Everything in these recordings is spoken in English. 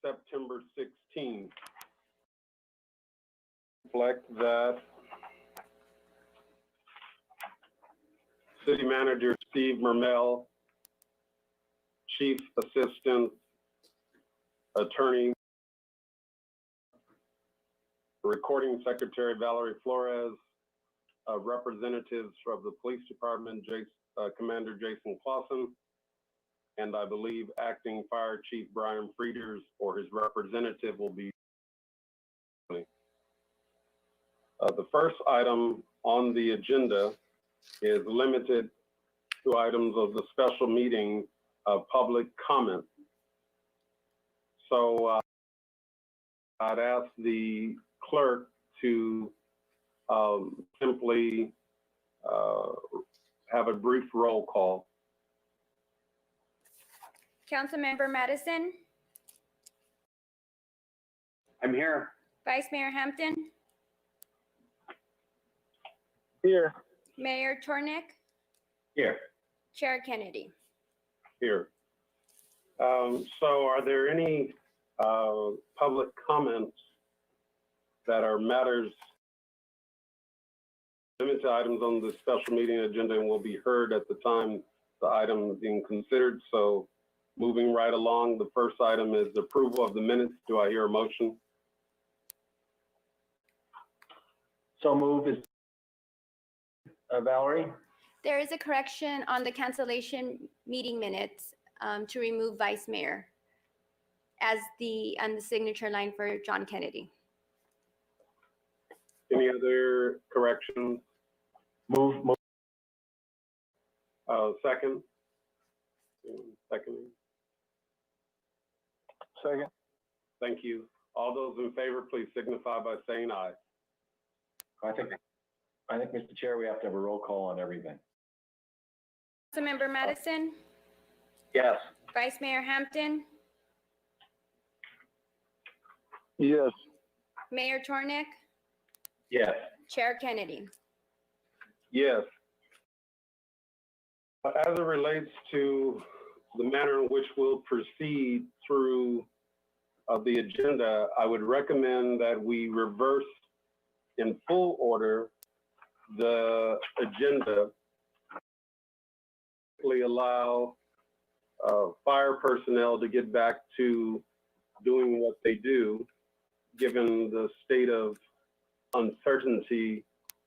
September 16th. Reflect that City Manager Steve Mermel, Chief Assistant Attorney, Recording Secretary Valerie Flores, representatives from the Police Department, Commander Jason Clausen, and I believe Acting Fire Chief Brian Frieders or his representative will be. The first item on the agenda is limited to items of the special meeting of public comment. So I'd ask the clerk to simply have a brief roll call. Councilmember Madison. I'm here. Vice Mayor Hampton. Here. Mayor Tornick. Here. Chair Kennedy. Here. So are there any public comments that are matters, limited items on the special meeting agenda and will be heard at the time the item being considered? So moving right along, the first item is approval of the minutes. Do I hear a motion? So move is Valerie. There is a correction on the cancellation meeting minutes to remove Vice Mayor as on the signature line for John Kennedy. Any other corrections? Move. Second? Seconding? Second. Thank you. All those in favor, please signify by saying aye. I think, Mr. Chair, we have to have a roll call on everything. Councilmember Madison. Yes. Vice Mayor Hampton. Yes. Mayor Tornick. Yes. Chair Kennedy. Yes. As it relates to the manner in which we'll proceed through the agenda, I would recommend that we reverse in full order the agenda, allow fire personnel to get back to doing what they do, given the state of uncertainty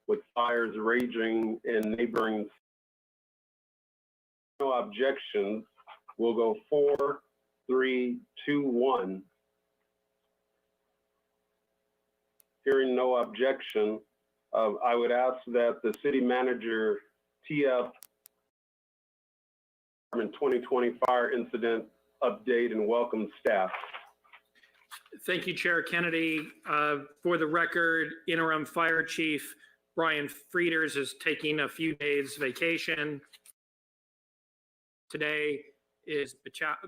with fires raging in neighboring. No objections. We'll go 4, 3, 2, 1. Hearing no objection, I would ask that the city manager tee up 2020 fire incident update and welcome staff. Thank you, Chair Kennedy. For the record, Interim Fire Chief Brian Frieders is taking a few days vacation. Today is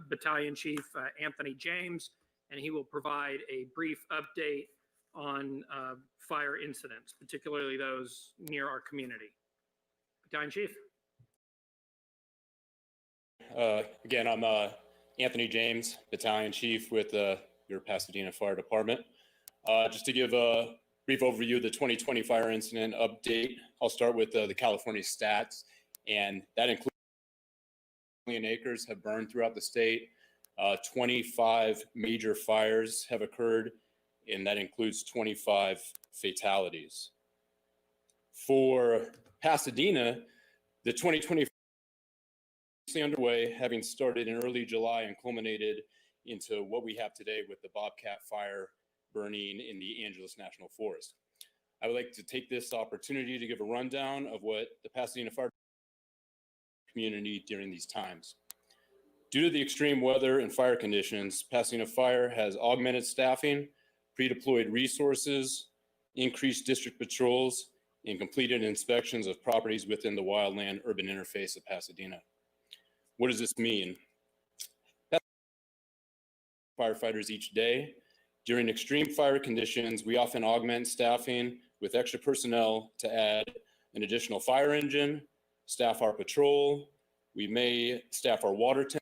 Battalion Chief Anthony James, and he will provide a brief update on fire incidents, particularly those near our community. Battalion Chief. Again, I'm Anthony James, Battalion Chief with your Pasadena Fire Department. Just to give a brief overview of the 2020 fire incident update, I'll start with the California stats, and that includes 1 million acres have burned throughout the state. 25 major fires have occurred, and that includes 25 fatalities. For Pasadena, the 2020 underway, having started in early July and culminated into what we have today with the Bobcat fire burning in the Angeles National Forest. I would like to take this opportunity to give a rundown of what the Pasadena fire community during these times. Due to the extreme weather and fire conditions, Pasadena Fire has augmented staffing, pre-deployed resources, increased district patrols, and completed inspections of properties within the wildland urban interface of Pasadena. What does this mean? Firefighters each day. During extreme fire conditions, we often augment staffing with extra personnel to add an additional fire engine, staff our patrol. We may staff our water tank,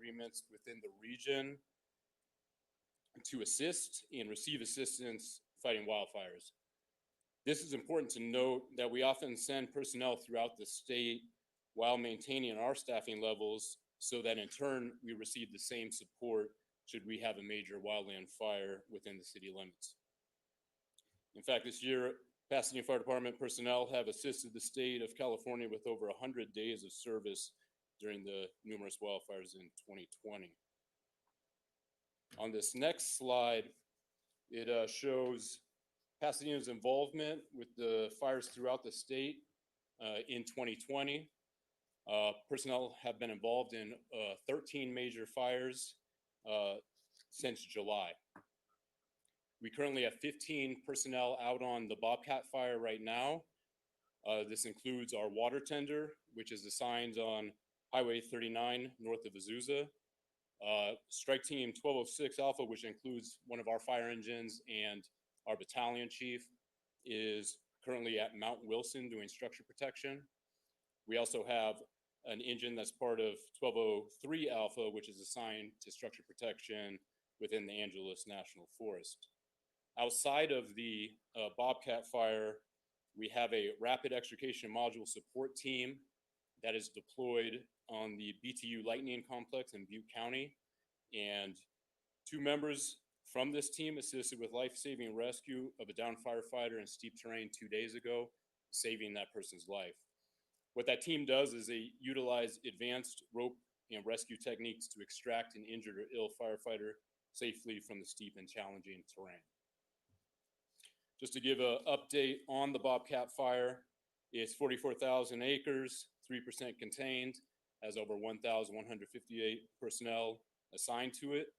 agreements within the region to assist and receive assistance fighting wildfires. This is important to note that we often send personnel throughout the state while maintaining our staffing levels so that in turn we receive the same support should we have a major wildland fire within the city limits. In fact, this year, Pasadena Fire Department personnel have assisted the state of California with over 100 days of service during the numerous wildfires in 2020. On this next slide, it shows Pasadena's involvement with the fires throughout the state in 2020. Personnel have been involved in 13 major fires since July. We currently have 15 personnel out on the Bobcat fire right now. This includes our water tender, which is assigned on Highway 39 north of Azusa. Strike Team 1206 Alpha, which includes one of our fire engines and our battalion chief, is currently at Mount Wilson doing structure protection. We also have an engine that's part of 1203 Alpha, which is assigned to structure protection within the Angeles National Forest. Outside of the Bobcat fire, we have a rapid extrication module support team that is deployed on the BTU Lightning Complex in Butte County. And 2 members from this team assisted with life-saving rescue of a downed firefighter in steep terrain 2 days ago, saving that person's life. What that team does is they utilize advanced rope and rescue techniques to extract an injured or ill firefighter safely from the steep and challenging terrain. Just to give an update on the Bobcat fire, it's 44,000 acres, 3% contained, has over 1,158 personnel assigned to it.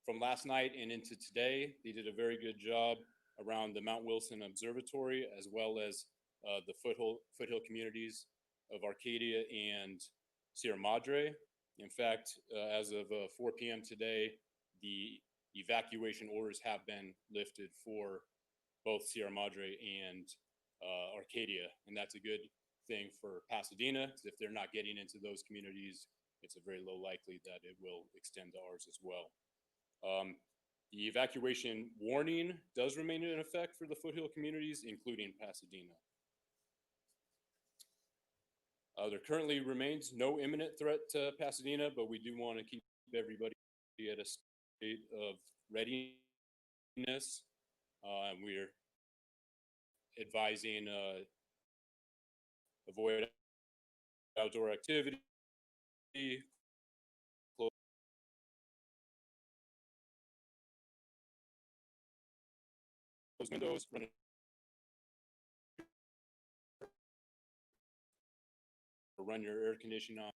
From last night and into today, they did a very good job around the Mount Wilson Observatory, as well as the foothill communities of Arcadia and Sierra Madre. In fact, as of 4 p.m. today, the evacuation orders have been lifted for both Sierra Madre and Arcadia, and that's a good thing for Pasadena, because if they're not getting into those communities, it's a very low likely that it will extend to ours as well. The evacuation warning does remain in effect for the foothill communities, including Pasadena. There currently remains no imminent threat to Pasadena, but we do want to keep everybody at a state of readiness. We're advising avoid outdoor activity, close windows, run your air conditioning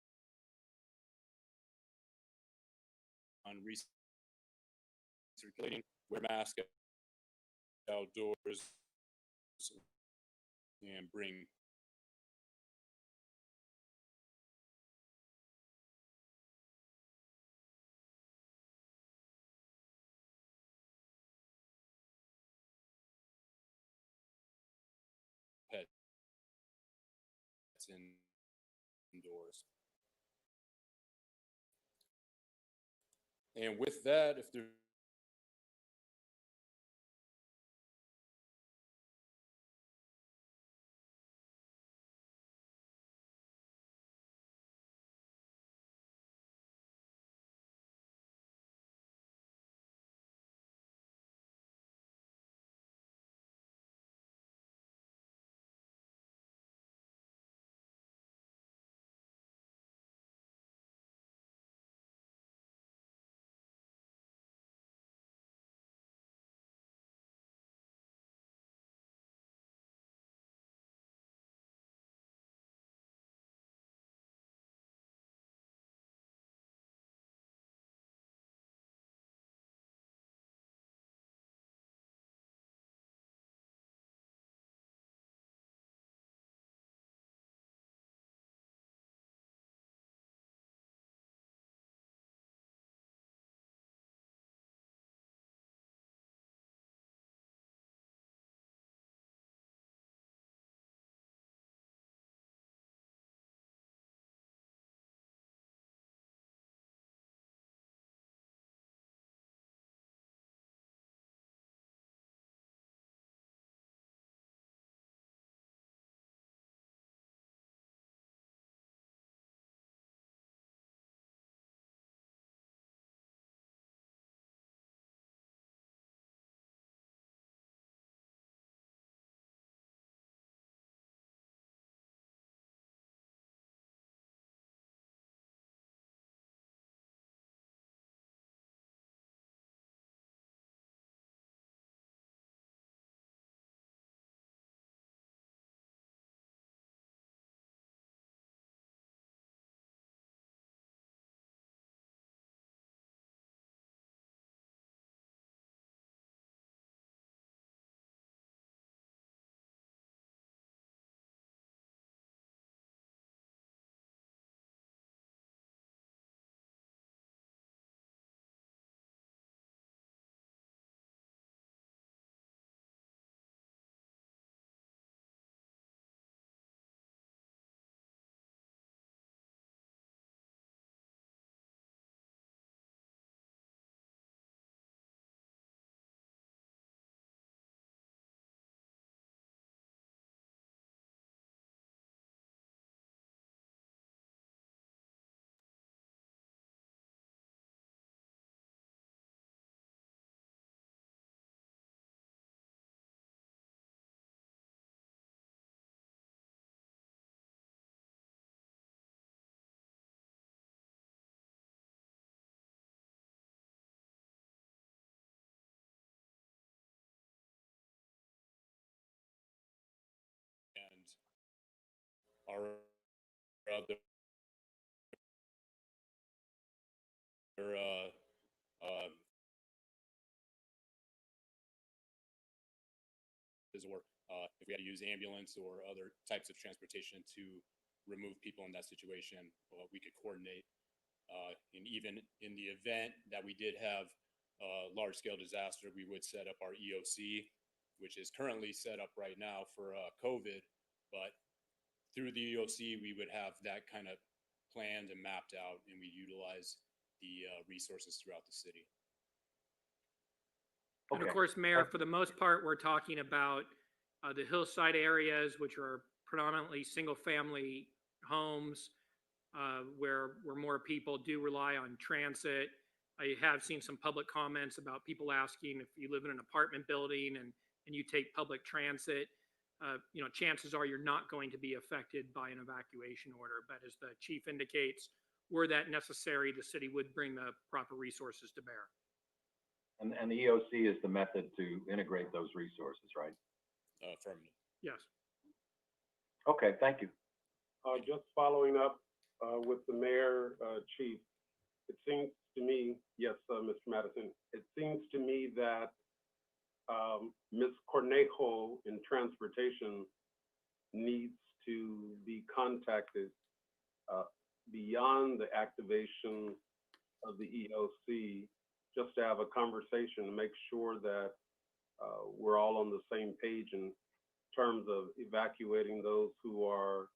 on recirculating, wear a mask outdoors, and bring pets indoors. And with that, if there's our other or if we had to use ambulance or other types of transportation to remove people in that situation, we could coordinate. And even in the event that we did have a large-scale disaster, we would set up our EOC, which is currently set up right now for COVID. But through the EOC, we would have that kind of planned and mapped out, and we utilize the resources throughout the city. And of course, Mayor, for the most part, we're talking about the hillside areas, which are predominantly single-family homes, where more people do rely on transit. I have seen some public comments about people asking if you live in an apartment building and you take public transit, chances are you're not going to be affected by an evacuation order. But as the chief indicates, were that necessary, the city would bring the proper resources to bear. And the EOC is the method to integrate those resources, right? Affirmative. Yes. Okay, thank you. Just following up with the mayor, chief, it seems to me, yes, Mr. Madison, it seems to me that Ms. Cornejo in transportation needs to be contacted beyond the activation of the EOC, just to have a conversation and make sure that we're all on the same page in terms of evacuating those who are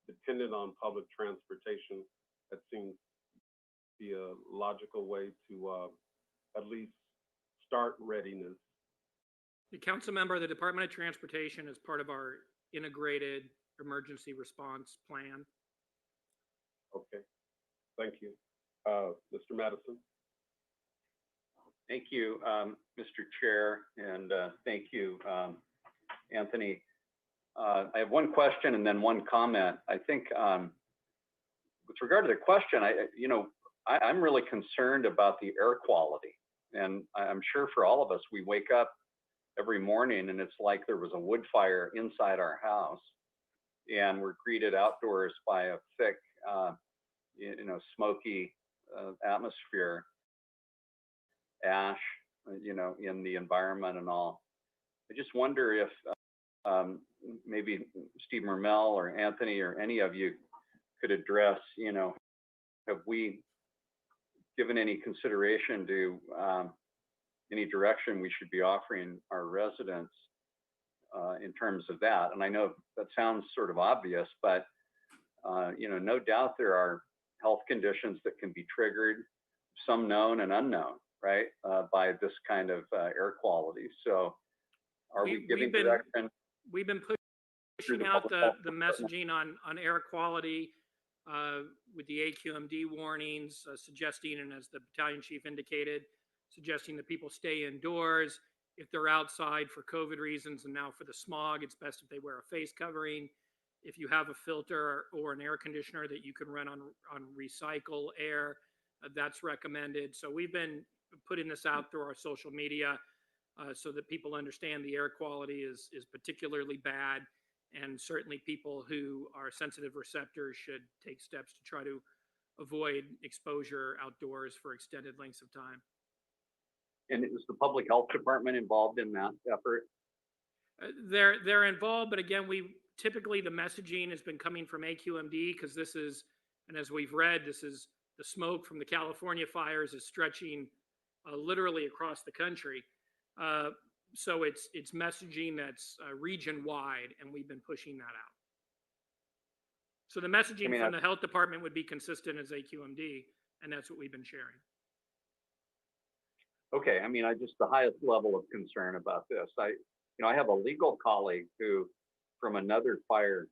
dependent on public transportation. That seems to be a logical way to at least start readiness. The council member of the Department of Transportation is part of our integrated emergency response plan. Okay, thank you. Mr. Madison. Thank you, Mr. Chair, and thank you, Anthony. I have one question and then one comment. I think with regard to the question, I'm really concerned about the air quality. And I'm sure for all of us, we wake up every morning and it's like there was a wood fire inside our house, and we're greeted outdoors by a thick, smoky atmosphere, ash, in the environment and all. I just wonder if maybe Steve Mermel or Anthony or any of you could address, have we given any consideration to any direction we should be offering our residents in terms of that? And I know that sounds sort of obvious, but no doubt there are health conditions that can be triggered, some known and unknown, right, by this kind of air quality. So are we giving direction? We've been pushing out the messaging on air quality with the AQMD warnings, suggesting, and as the battalion chief indicated, suggesting that people stay indoors. If they're outside for COVID reasons and now for the smog, it's best if they wear a face covering. If you have a filter or an air conditioner that you can run on recycle air, that's recommended. So we've been putting this out through our social media so that people understand the air quality is particularly bad. And certainly people who are sensitive receptors should take steps to try to avoid exposure outdoors for extended lengths of time. And is the public health department involved in that effort? They're involved, but again, typically the messaging has been coming from AQMD, because this is, and as we've read, this is the smoke from the California fires is stretching literally across the country. So it's messaging that's region-wide, and we've been pushing that out. So the messaging from the health department would be consistent as AQMD, and that's what we've been sharing. Okay, I just the highest level of concern about this. I have a legal colleague who, from another fire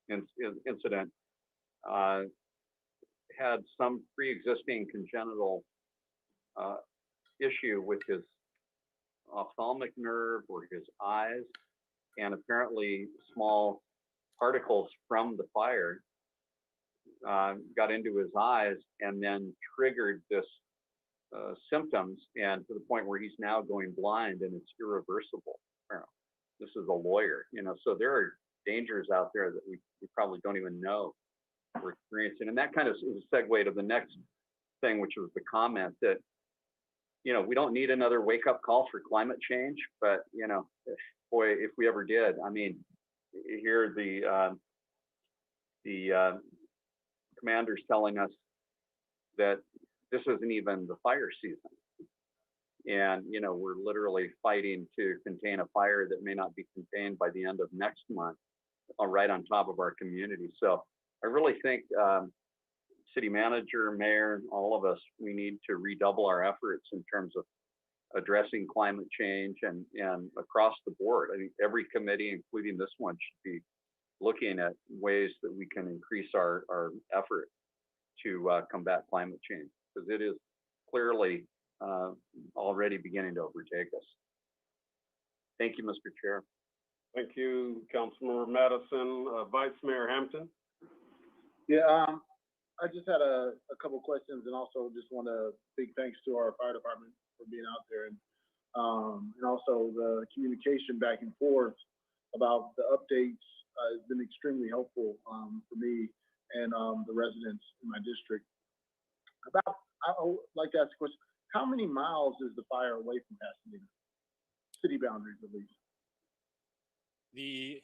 incident, had some pre-existing congenital issue with his ophthalmic nerve or his eyes, and apparently small particles from the fire got into his eyes and then triggered this symptoms, and to the point where he's now going blind, and it's irreversible. This is a lawyer, so there are dangers out there that we probably don't even know we're experiencing. And that kind of is a segue to the next thing, which was the comment that, you know, we don't need another wake up call for climate change, but, you know, if we ever did, I mean, here the commander's telling us that this isn't even the fire season. And, you know, we're literally fighting to contain a fire that may not be contained by the end of next month, right on top of our community. So I really think city manager, mayor, all of us, we need to redouble our efforts in terms of addressing climate change and across the board. I think every committee, including this one, should be looking at ways that we can increase our effort to combat climate change, because it is clearly already beginning to overtake us. Thank you, Mr. Chair. Thank you, Councilmember Madison. Vice Mayor Hampton. Yeah, I just had a couple questions, and also just want to big thanks to our fire department for being out there, and also the communication back and forth about the updates has been extremely helpful for me and the residents in my district. I would like to ask a question. How many miles is the fire away from Pasadena? City boundaries, at least. The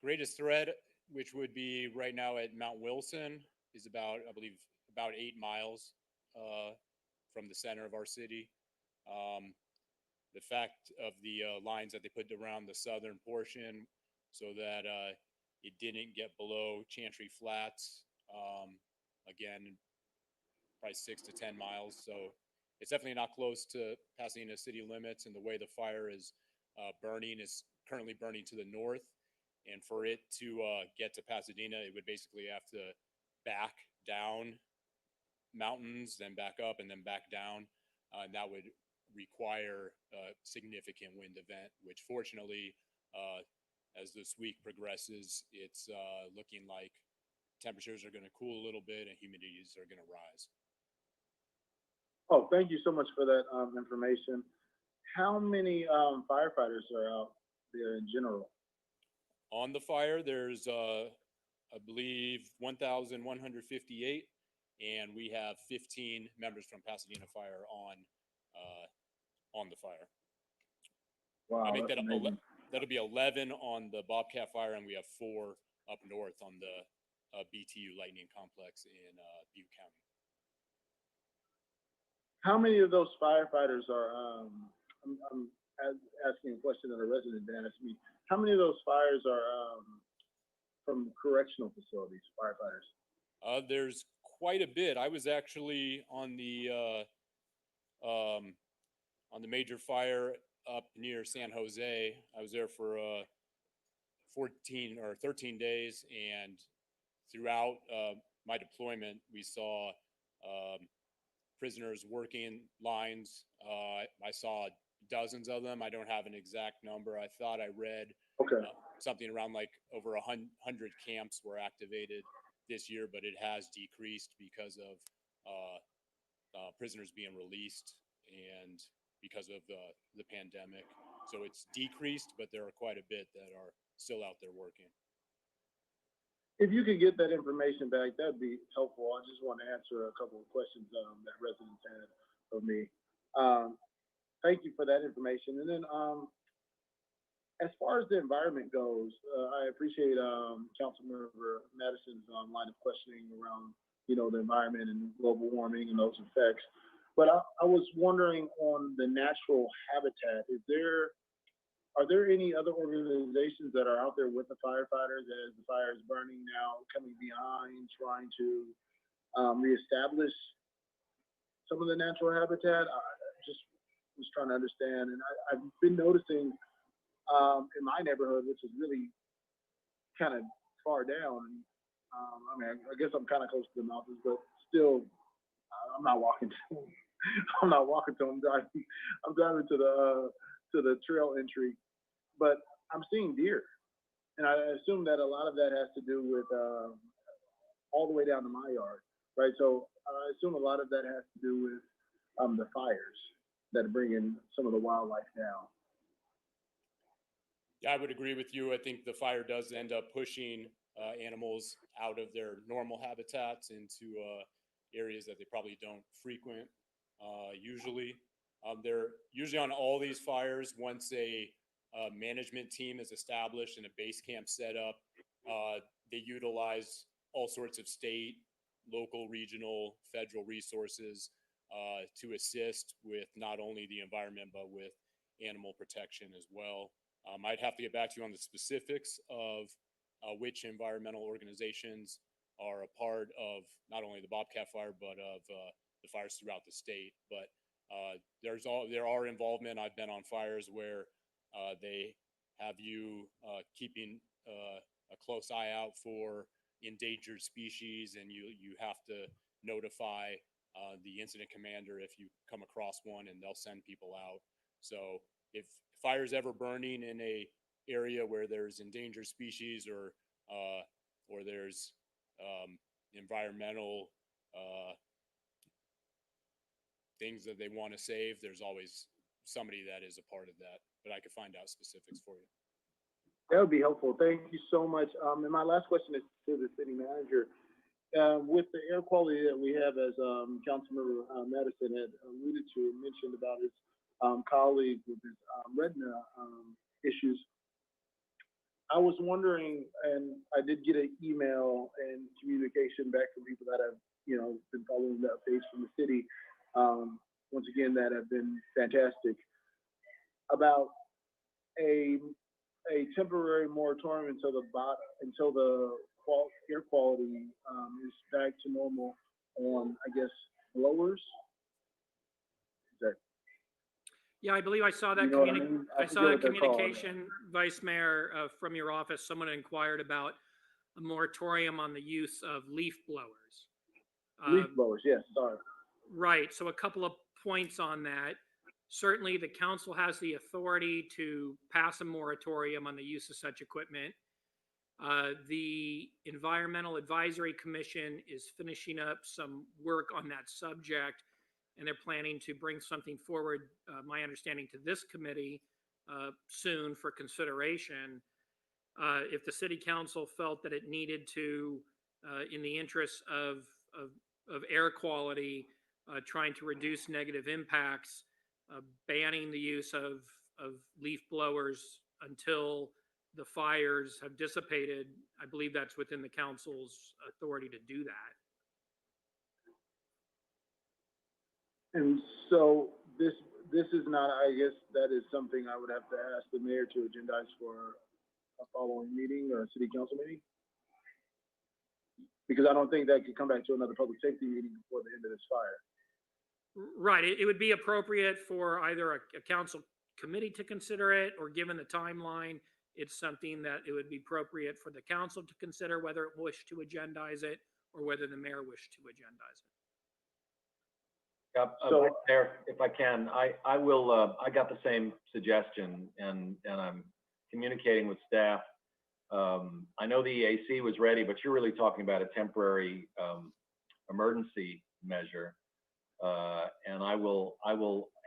greatest threat, which would be right now at Mount Wilson, is about, I believe, about 8 miles from the center of our city. The fact of the lines that they put around the southern portion so that it didn't get below Chantry Flats, again, probably 6 to 10 miles. So it's definitely not close to Pasadena city limits, and the way the fire is burning is currently burning to the north. And for it to get to Pasadena, it would basically have to back down mountains, then back up, and then back down. And that would require a significant wind event, which fortunately, as this week progresses, it's looking like temperatures are going to cool a little bit and humidities are going to rise. Oh, thank you so much for that information. How many firefighters are out there in general? On the fire, there's, I believe, 1,158, and we have 15 members from Pasadena Fire on the fire. Wow, I think that's amazing. that'll be 11 on the Bobcat Fire, and we have 4 up north on the BTU Lightning Complex in Butte County. How many of those firefighters are, I'm asking a question that a resident asked me, how many of those fires are from correctional facilities, firefighters? There's quite a bit. I was actually on the major fire up near San Jose. I was there for 14 or 13 days, and throughout my deployment, we saw prisoners working lines. I saw dozens of them. I don't have an exact number. I thought I read something around like over 100 camps were activated this year, but it has decreased because of prisoners being released and because of the pandemic. So it's decreased, but there are quite a bit that are still out there working. If you could get that information back, that'd be helpful. I just want to answer a couple of questions that residents had of me. Thank you for that information. And then as far as the environment goes, I appreciate Councilmember Madison's line of questioning around, you know, the environment and global warming and those effects. But I was wondering on the natural habitat, are there any other organizations that are out there with the firefighters as the fire is burning now, coming behind, trying to reestablish some of the natural habitat? I just was trying to understand. And I've been noticing in my neighborhood, which is really kind of far down. I mean, I guess I'm kind of close to the mountains, but still, I'm not walking to them. I'm not walking to them. I'm driving to the trail entry, but I'm seeing deer, and I assume that a lot of that has to do with all the way down to my yard, right? So I assume a lot of that has to do with the fires that are bringing some of the wildlife down. Yeah, I would agree with you. I think the fire does end up pushing animals out of their normal habitats into areas that they probably don't frequent usually. They're usually on all these fires, once a management team is established and a base camp set up, they utilize all sorts of state, local, regional, federal resources to assist with not only the environment, but with animal protection as well. I'd have to get back to you on the specifics of which environmental organizations are a part of not only the Bobcat fire, but of the fires throughout the state. But there are involvement. I've been on fires where they have you keeping a close eye out for endangered species, and you have to notify the incident commander if you come across one, and they'll send people out. So if fire's ever burning in a area where there's endangered species or there's environmental things that they want to save, there's always somebody that is a part of that. But I could find out specifics for you. That would be helpful. Thank you so much. And my last question is to the city manager. With the air quality that we have, as Councilmember Madison had alluded to and mentioned about his colleague with his retina issues, I was wondering, and I did get an email and communication back from people that have, been following the updates from the city, once again, that have been fantastic, about a temporary moratorium until the air quality is back to normal on, I guess, blowers. Yeah, I believe I saw that I saw that communication, Vice Mayor, from your office. Someone inquired about a moratorium on the use of leaf blowers. Leaf blowers, yes, sorry. Right. So a couple of points on that. Certainly, the council has the authority to pass a moratorium on the use of such equipment. The Environmental Advisory Commission is finishing up some work on that subject, and they're planning to bring something forward, my understanding, to this committee soon for consideration. If the city council felt that it needed to, in the interest of air quality, trying to reduce negative impacts, banning the use of leaf blowers until the fires have dissipated, I believe that's within the council's authority to do that. And so this is not, I guess that is something I would have to ask the mayor to agendize for a following meeting or a city council meeting? Because I don't think that could come back to another public safety meeting before the end of this fire. Right. It would be appropriate for either a council committee to consider it, or given the timeline, it's something that it would be appropriate for the council to consider whether it wished to agendize it or whether the mayor wished to agendize it. So, Mayor, if I can, I will, I got the same suggestion, and I'm communicating with staff. I know the EAC was ready, but you're really talking about a temporary emergency measure. And I will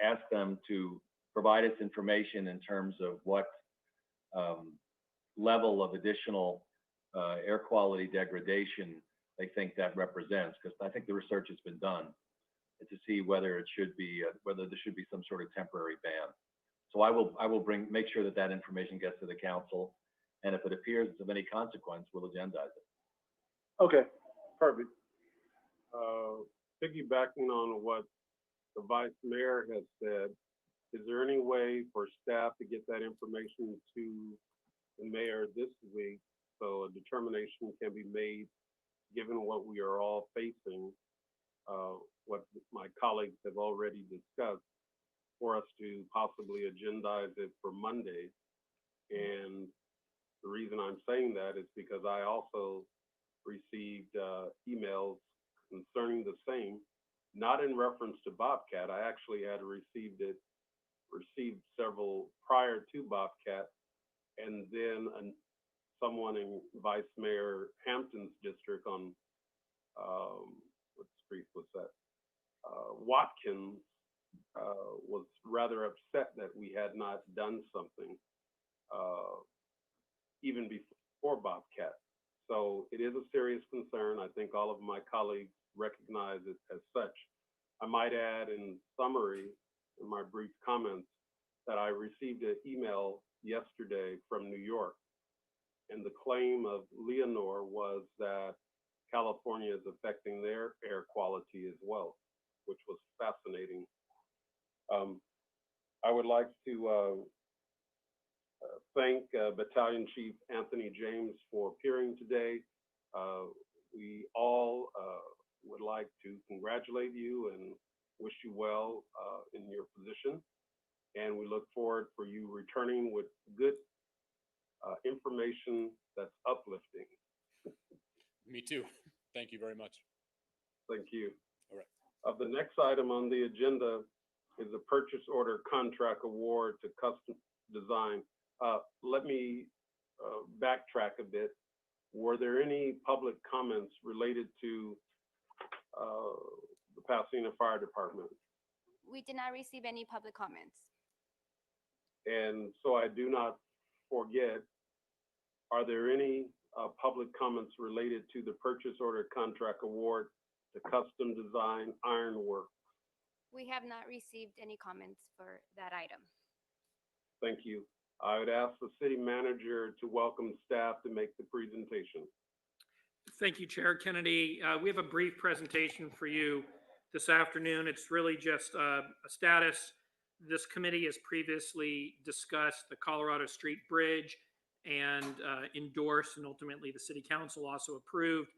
ask them to provide us information in terms of what level of additional air quality degradation they think that represents, because I think the research has been done to see whether it should be whether there should be some sort of temporary ban. So I will make sure that information gets to the council, and if it appears it's of any consequence, we'll agendize it. Okay, perfect. Piggybacking on what the vice mayor has said, is there any way for staff to get that information to the mayor this week so a determination can be made, given what we are all facing, what my colleagues have already discussed, for us to possibly agendize it for Monday? And the reason I'm saying that is because I also received emails concerning the same, not in reference to Bobcat. I actually had received several prior to Bobcat, and then someone in Vice Mayor Hampton's district on what street was that? Watkins was rather upset that we had not done something. even before Bobcat. So it is a serious concern. I think all of my colleagues recognize it as such. I might add in summary, in my brief comments, that I received an email yesterday from New York, and the claim of Leonore was that California is affecting their air quality as well, which was fascinating. I would like to thank Battalion Chief Anthony James for appearing today. We all would like to congratulate you and wish you well in your position. And we look forward for you returning with good information that's uplifting. Me too. Thank you very much. Thank you. All right. The next item on the agenda is a purchase order contract award to Custom Design. Let me backtrack a bit. Were there any public comments related to the Pasadena Fire Department? We did not receive any public comments. And so I do not forget, are there any public comments related to the purchase order contract award to Custom Design Ironwork? We have not received any comments for that item. Thank you. I would ask the city manager to welcome staff to make the presentation. Thank you, Chair Kennedy. We have a brief presentation for you this afternoon. It's really just a status. This committee has previously discussed the Colorado Street Bridge and endorsed, and ultimately the City Council also approved,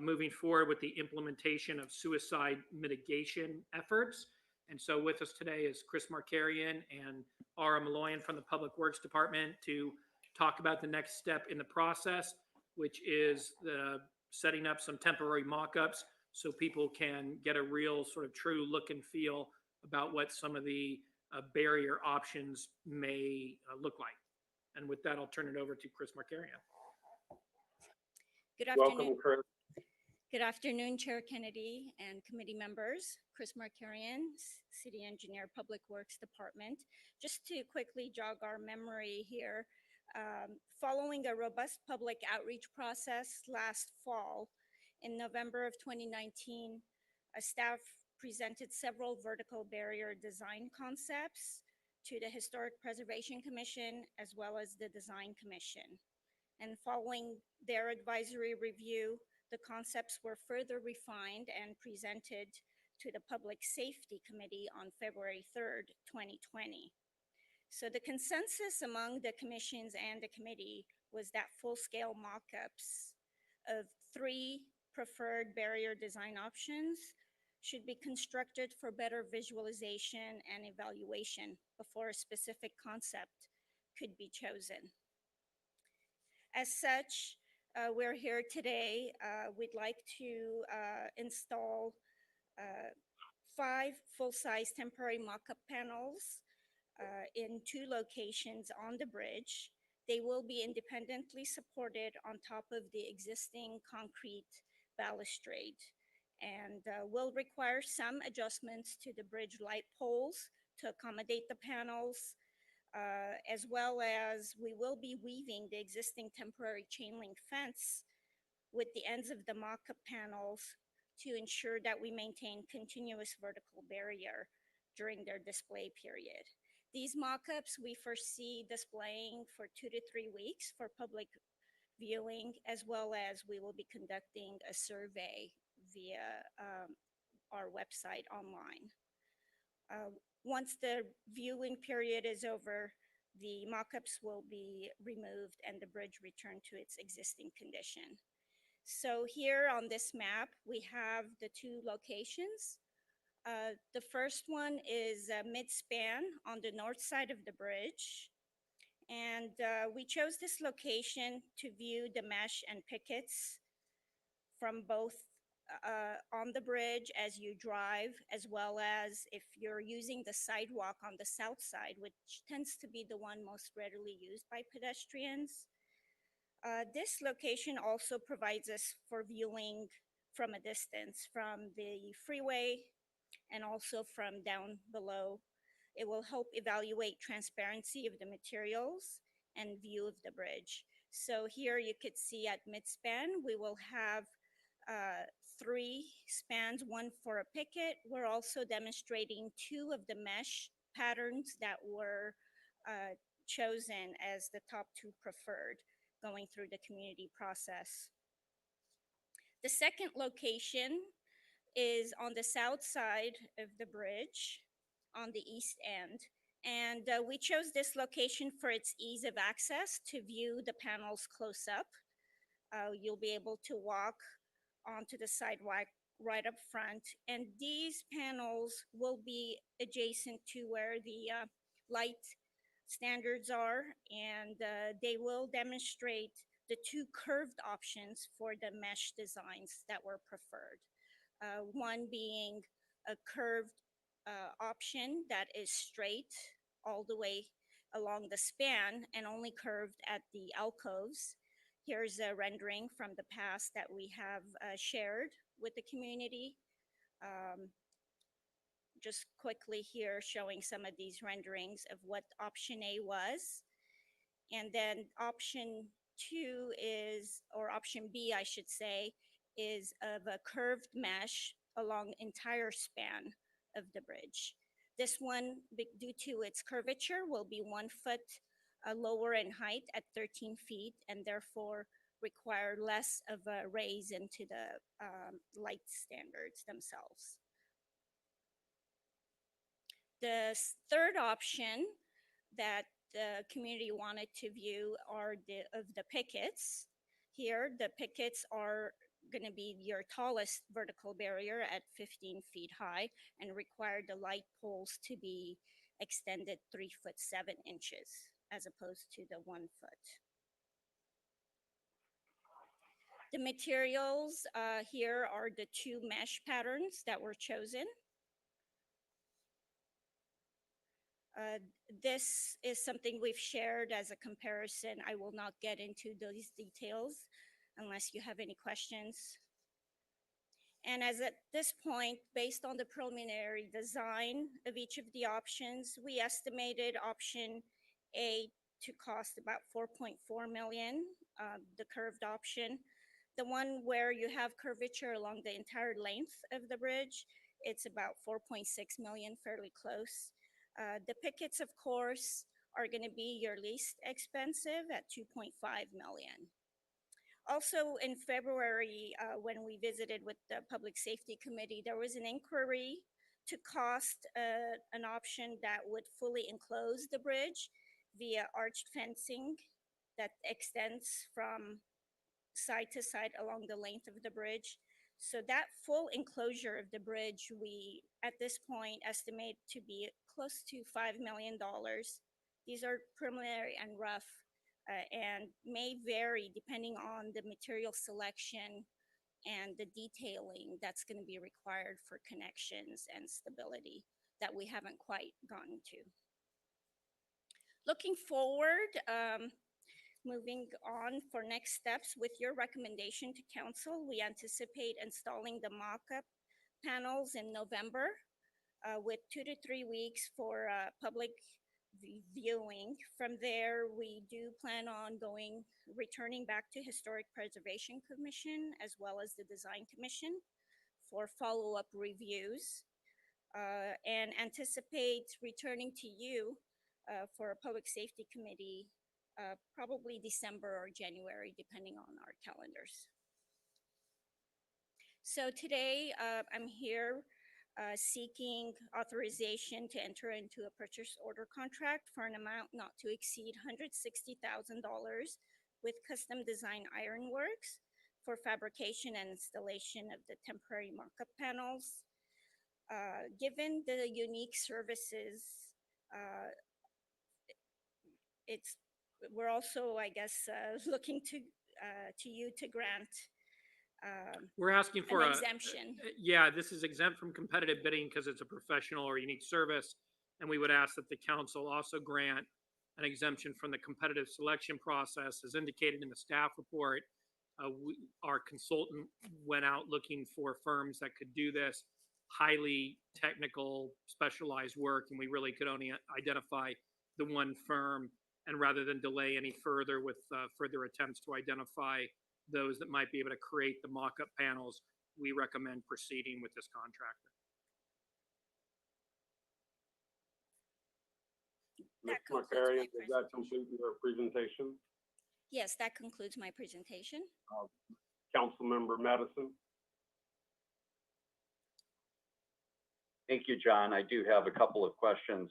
moving forward with the implementation of suicide mitigation efforts. And so with us today is Chris Markarian and Ara Malloyan from the Public Works Department to talk about the next step in the process, which is the setting up some temporary mock-ups so people can get a real sort of true look and feel about what some of the barrier options may look like. And with that, I'll turn it over to Chris Markarian. Good afternoon. Welcome, Chris. Good afternoon, Chair Kennedy and committee members. Chris Markarian, City Engineer, Public Works Department. Just to quickly jog our memory here, following a robust public outreach process last fall, in November of 2019, staff presented several vertical barrier design concepts to the Historic Preservation Commission as well as the Design Commission. And following their advisory review, the concepts were further refined and presented to the Public Safety Committee on February 3rd, 2020. So the consensus among the commissions and the committee was that full-scale mock-ups of 3 preferred barrier design options should be constructed for better visualization and evaluation before a specific concept could be chosen. As such, we're here today. We'd like to install 5 full-size temporary mock-up panels in 2 locations on the bridge. They will be independently supported on top of the existing concrete balustrade and will require some adjustments to the bridge light poles to accommodate the panels, as well as we will be weaving the existing temporary chain link fence with the ends of the mock-up panels to ensure that we maintain continuous vertical barrier during their display period. These mock-ups we foresee displaying for 2 to 3 weeks for public viewing, as well as we will be conducting a survey via our website online. Once the viewing period is over, the mock-ups will be removed and the bridge returned to its existing condition. So here on this map, we have the 2 locations. The first one is mid-span on the north side of the bridge. And we chose this location to view the mesh and pickets from both on the bridge as you drive, as well as if you're using the sidewalk on the south side, which tends to be the one most readily used by pedestrians. This location also provides us for viewing from a distance from the freeway and also from down below. It will help evaluate transparency of the materials and view of the bridge. So here you could see at midspan, we will have 3 spans, 1 for a picket. We're also demonstrating 2 of the mesh patterns that were chosen as the top 2 preferred going through the community process. The second location is on the south side of the bridge on the east end. And we chose this location for its ease of access to view the panels close up. You'll be able to walk onto the sidewalk right up front. And these panels will be adjacent to where the light standards are, and they will demonstrate the 2 curved options for the mesh designs that were preferred. One being a curved option that is straight all the way along the span and only curved at the alcoves. Here's a rendering from the past that we have shared with the community. Just quickly here showing some of these renderings of what option A was. And then option 2 is, or option B, I should say, is of a curved mesh along the entire span of the bridge. This one, due to its curvature, will be 1 foot lower in height at 13 feet and therefore require less of a raise into the light standards themselves. The third option that the community wanted to view are the pickets. Here, the pickets are going to be your tallest vertical barrier at 15 feet high and require the light poles to be extended 3 foot 7 inches as opposed to the 1 foot. The materials here are the 2 mesh patterns that were chosen. This is something we've shared as a comparison. I will not get into those details unless you have any questions. And as at this point, based on the preliminary design of each of the options, we estimated option A to cost about 4.4 million, the curved option. The one where you have curvature along the entire length of the bridge, it's about 4.6 million, fairly close. The pickets, of course, are going to be your least expensive at 2.5 million. Also in February, when we visited with the Public Safety Committee, there was an inquiry to cost an option that would fully enclose the bridge via arched fencing that extends from side to side along the length of the bridge. So that full enclosure of the bridge, we at this point estimate to be close to $5 million. These are preliminary and rough and may vary depending on the material selection and the detailing that's going to be required for connections and stability that we haven't quite gotten to. Looking forward, moving on for next steps, with your recommendation to council, we anticipate installing the mock-up panels in November with 2 to 3 weeks for public viewing. From there, we do plan on returning back to Historic Preservation Commission as well as the Design Commission for follow-up reviews and anticipate returning to you for a Public Safety Committee probably December or January, depending on our calendars. So today I'm here seeking authorization to enter into a purchase order contract for an amount not to exceed $160,000 with Custom Design Ironworks for fabrication and installation of the temporary markup panels. Given the unique services, we're also, I guess, looking to you to grant We're asking for an a exemption. Yeah, this is exempt from competitive bidding because it's a professional or unique service. And we would ask that the council also grant an exemption from the competitive selection process as indicated in the staff report. Our consultant went out looking for firms that could do this highly technical, specialized work, and we really could only identify the one firm And rather than delay any further with further attempts to identify those that might be able to create the mock-up panels, we recommend proceeding with this contractor. Ms. That concludes Markarian, my does that complete your presentation? Yes, that concludes my presentation. Councilmember Madison? Thank you, John. I do have a couple of questions.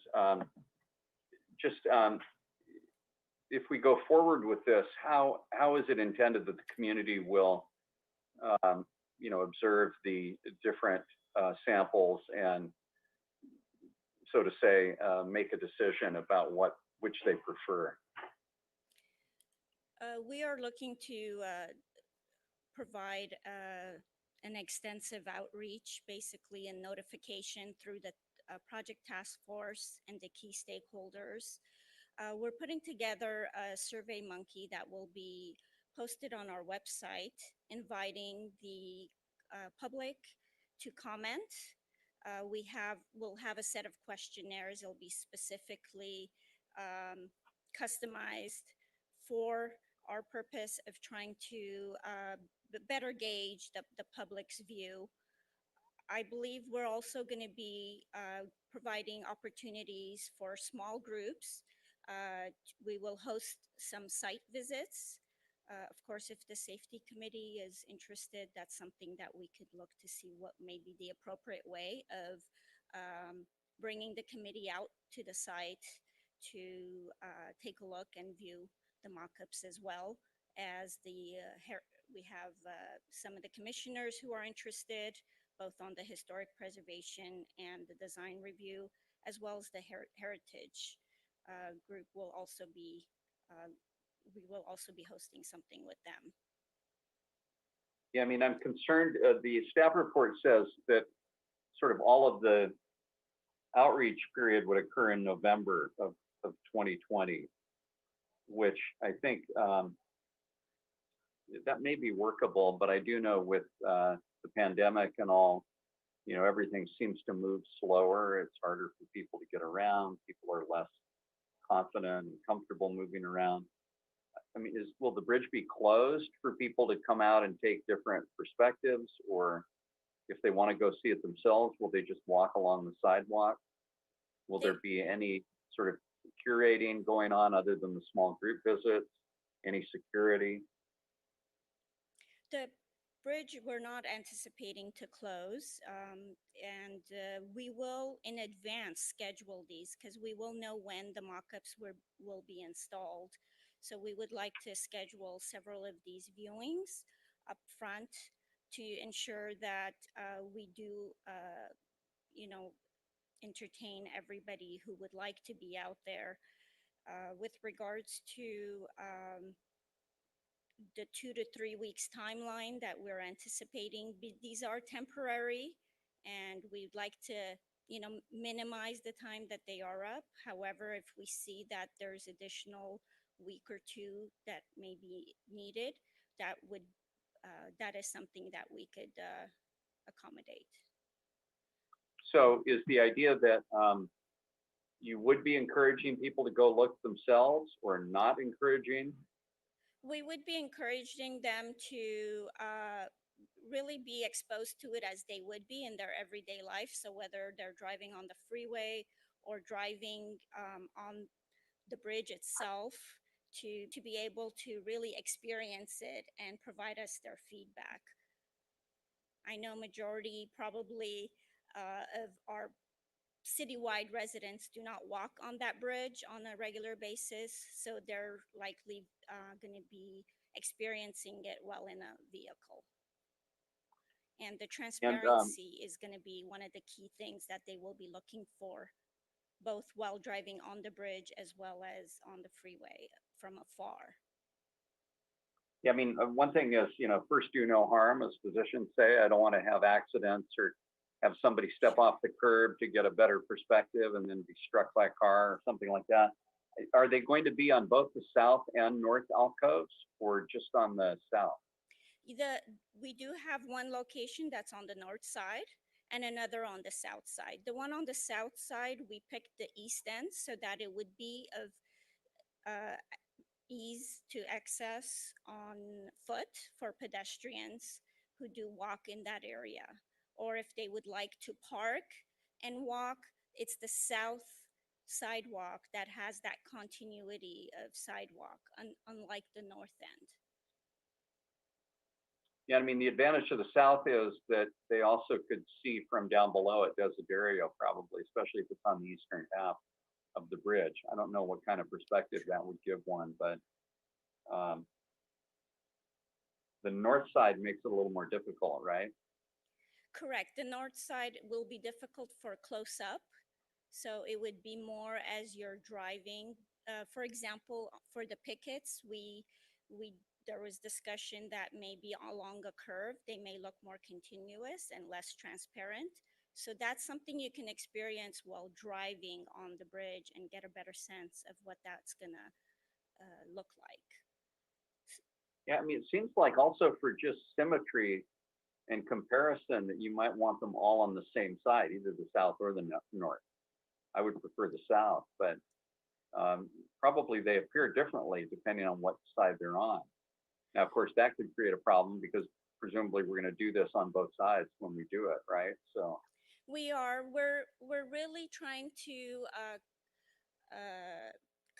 If we go forward with this, how is it intended that the community will, observe the different samples and, so to say, make a decision about which they prefer? We are looking to provide an extensive outreach, basically, and notification through the project task force and the key stakeholders. We're putting together a survey monkey that will be posted on our website, inviting the public to comment. We'll have a set of questionnaires. It'll be specifically customized for our purpose of trying to better gauge the public's view. I believe we're also going to be providing opportunities for small groups. We will host some site visits. Of course, if the safety committee is interested, that's something that we could look to see what may be the appropriate way of bringing the committee out to the site to take a look and view the mock-ups, as well as we have some of the commissioners who are interested both on the historic preservation and the design review, as well as the heritage group will also be, we will also be hosting something with them. Yeah, I mean, I'm concerned, the staff report says that sort of all of the outreach period would occur in November of 2020, which I think that may be workable, but I do know with the pandemic and all, everything seems to move slower. It's harder for people to get around. People are less confident and comfortable moving around. I mean, will the bridge be closed for people to come out and take different perspectives? Or if they want to go see it themselves, will they just walk along the sidewalk? Will there be any sort of curating going on other than the small group visits? Any security? The bridge, we're not anticipating to close, and we will in advance schedule these because we will know when the mock-ups will be installed. So we would like to schedule several of these viewings up front to ensure that we do, entertain everybody who would like to be out there. With regards to the 2 to 3 weeks timeline that we're anticipating, these are temporary, and we'd like to, minimize the time that they are up. However, if we see that there's additional week or two that may be needed, that is something that we could accommodate. So is the idea that you would be encouraging people to go look themselves, or not encouraging? We would be encouraging them to really be exposed to it as they would be in their everyday life. So whether they're driving on the freeway or driving on the bridge itself, to be able to really experience it and provide us their feedback. I know majority probably of our citywide residents do not walk on that bridge on a regular basis, so they're likely going to be experiencing it while in a vehicle. And the transparency is going to be one of the key things that they will be looking for, both while driving on the bridge as well as on the freeway from afar. Yeah, I mean, one thing is, first do no harm, as physicians say. I don't want to have accidents or have somebody step off the curb to get a better perspective and then be struck by a car or something like that. Are they going to be on both the south and north alcoves, or just on the south? We do have one location that's on the north side and another on the south side. The one on the south side, we picked the east end so that it would be of ease to access on foot for pedestrians who do walk in that area. Or if they would like to park and walk, it's the south sidewalk that has that continuity of sidewalk, unlike the north end. Yeah, I mean, the advantage to the south is that they also could see from down below at Desiderio probably, especially if it's on the eastern half of the bridge. I don't know what kind of perspective that would give one, but the north side makes it a little more difficult, right? Correct. The north side will be difficult for close up. So it would be more as you're driving. For example, for the pickets, there was discussion that maybe along a curve, they may look more continuous and less transparent. So that's something you can experience while driving on the bridge and get a better sense of what that's gonna look like. Yeah, I mean, it seems like also for just symmetry and comparison that you might want them all on the same side, either the south or the north. I would prefer the south, but probably they appear differently depending on what side they're on. Now, of course, that could create a problem because presumably we're going to do this on both sides when we do it, right? So We're really trying to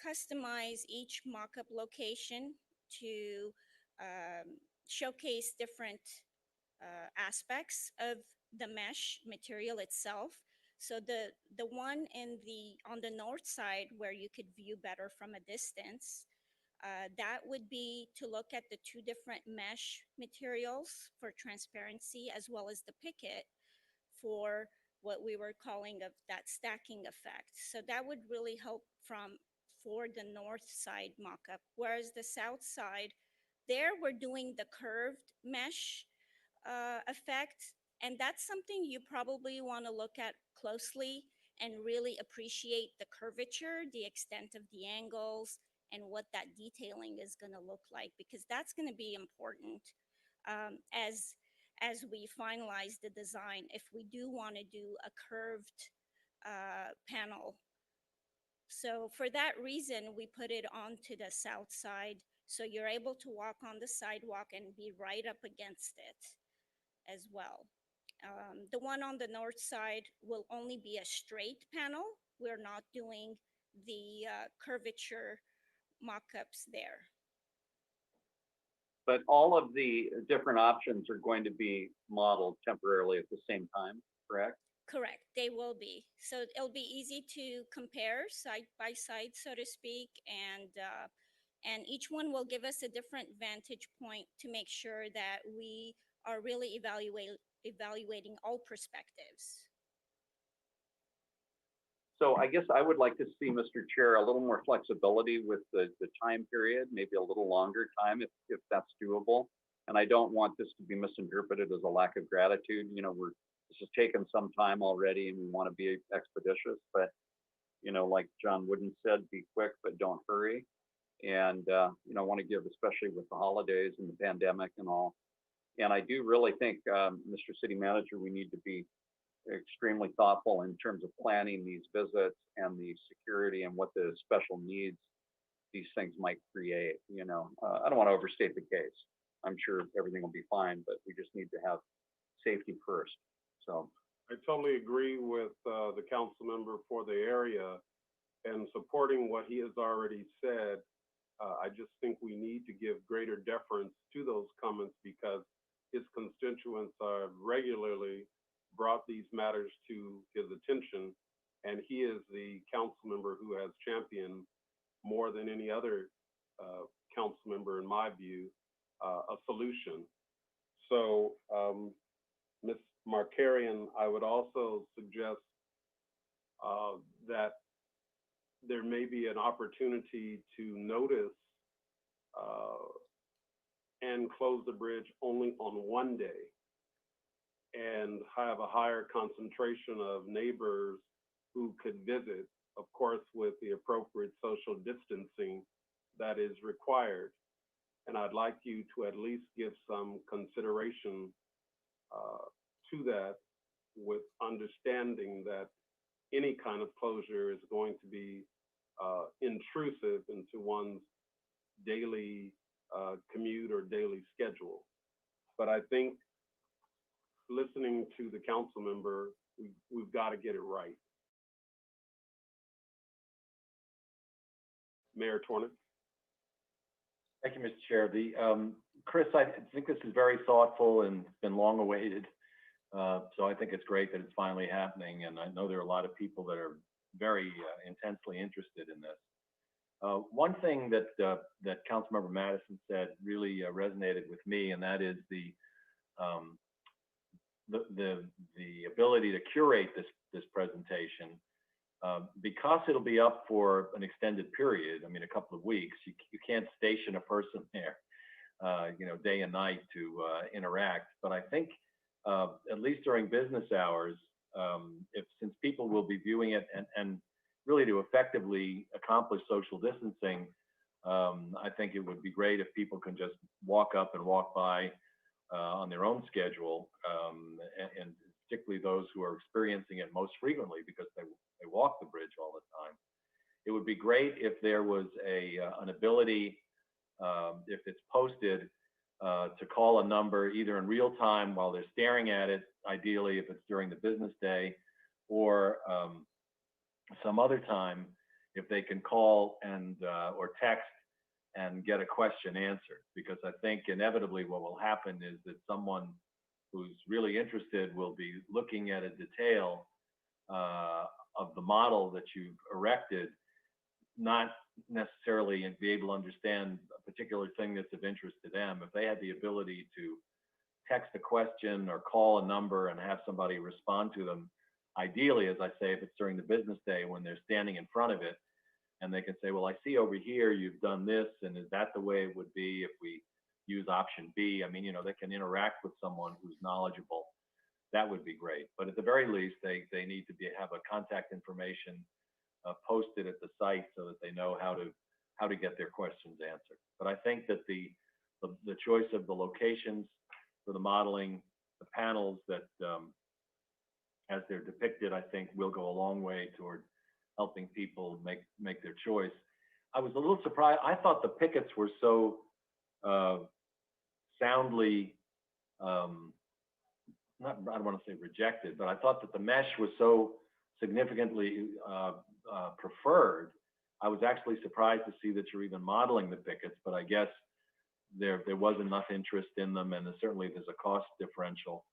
customize each mock-up location to showcase different aspects of the mesh material itself. So the one on the north side where you could view better from a distance, that would be to look at the two different mesh materials for transparency, as well as the picket for what we were calling of that stacking effect. So that would really help for the north side mock-up, whereas the south side, there we're doing the curved mesh effect, and that's something you probably want to look at closely and really appreciate the curvature, the extent of the angles, and what that detailing is going to look like, because that's going to be important as we finalize the design. If we do want to do a curved panel, so for that reason, we put it onto the south side, so you're able to walk on the sidewalk and be right up against it as well. The one on the north side will only be a straight panel. We're not doing the curvature mock-ups there. but all of the different options are going to be modeled temporarily at the same time, correct? Correct, they will be. So it'll be easy to compare side by side, so to speak, and each one will give us a different vantage point to make sure that we are really evaluating all perspectives. So I guess I would like to see, Mr. Chair, a little more flexibility with the time period, maybe a little longer time if that's doable. And I don't want this to be misinterpreted as a lack of gratitude. You know, this has taken some time already and we want to be expeditious, but you know, like John Wooden said, be quick, but don't hurry. And, you know, I want to give, especially with the holidays and the pandemic and all. And I do really think, Mr. City Manager, we need to be extremely thoughtful in terms of planning these visits and the security and what the special needs these things might create. You know, I don't want to overstate the case. I'm sure everything will be fine, but we just need to have safety first. So I totally agree with the council member for the area and supporting what he has already said. I just think we need to give greater deference to those comments because his constituents are regularly brought these matters to his attention, and he is the council member who has championed more than any other council member, in my view, a solution. So, Ms. Markarian, I would also suggest that there may be an opportunity to notice and close the bridge only on one day and have a higher concentration of neighbors who could visit, of course, with the appropriate social distancing that is required. And I'd like you to at least give some consideration to that, with understanding that any kind of closure is going to be intrusive into one's daily commute or daily schedule. But I think listening to the council member, we've got to get it right. Mayor Tornick. Thank you, Mr. Chair. Chris, I think this is very thoughtful and been long awaited. So I think it's great that it's finally happening. And I know there are a lot of people that are very intensely interested in this. One thing that Councilmember Madison said really resonated with me, and that is the ability to curate this presentation. Because it'll be up for an extended period, I mean, a couple of weeks, you can't station a person there, day and night to interact. But I think at least during business hours, since people will be viewing it and really to effectively accomplish social distancing, I think it would be great if people can just walk up and walk by on their own schedule, and particularly those who are experiencing it most frequently because they walk the bridge all the time. It would be great if there was an ability, if it's posted, to call a number either in real time while they're staring at it, ideally if it's during the business day, or some other time if they can call and or text and get a question answered. Because I think inevitably what will happen is that someone who's really interested will be looking at a detail of the model that you've erected, not necessarily be able to understand a particular thing that's of interest to them. If they had the ability to text a question or call a number and have somebody respond to them, ideally, as I say, if it's during the business day when they're standing in front of it, and they can say, well, I see over here you've done this, and is that the way it would be if we use option B? I mean, they can interact with someone who's knowledgeable. That would be great. But at the very least, they need to have a contact information posted at the site so that they know how to get their questions answered. But I think that the choice of the locations for the modeling, the panels that as they're depicted, I think will go a long way toward helping people make their choice. I was a little surprised. I thought the pickets were so soundly, I don't want to say rejected, but I thought that the mesh was so significantly preferred. I was actually surprised to see that you're even modeling the pickets, but I guess there was enough interest in them, and certainly there's a cost differential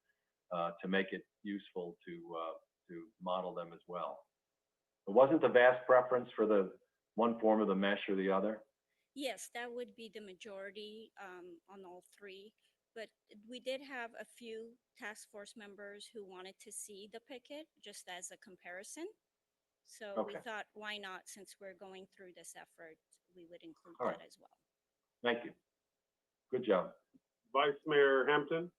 to make it useful to model them as well. It wasn't a vast preference for the one form of the mesh or the other? Yes, that would be the majority on all three. But we did have a few task force members who wanted to see the picket just as a comparison. So we thought, why not, since we're going through this effort, we would include that as well. Thank you. Good job. Vice Mayor Hampton.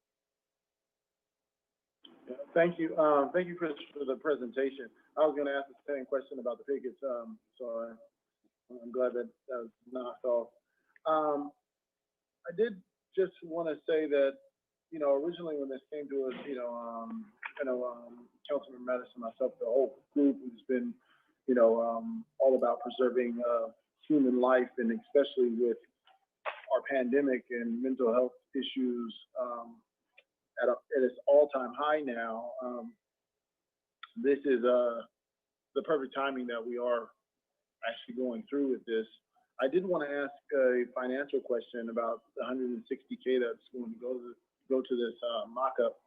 Thank you. Thank you, Chris, for the presentation. I was going to ask the same question about the pickets, so I'm glad that was knocked off. I did just want to say that, originally when this came to us, Councilman Madison, myself, the whole group has been, all about preserving human life, and especially with our pandemic and mental health issues at its all-time high now. This is the perfect timing that we are actually going through with this. I did want to ask a financial question about the $160K that's going to go to this mock-up.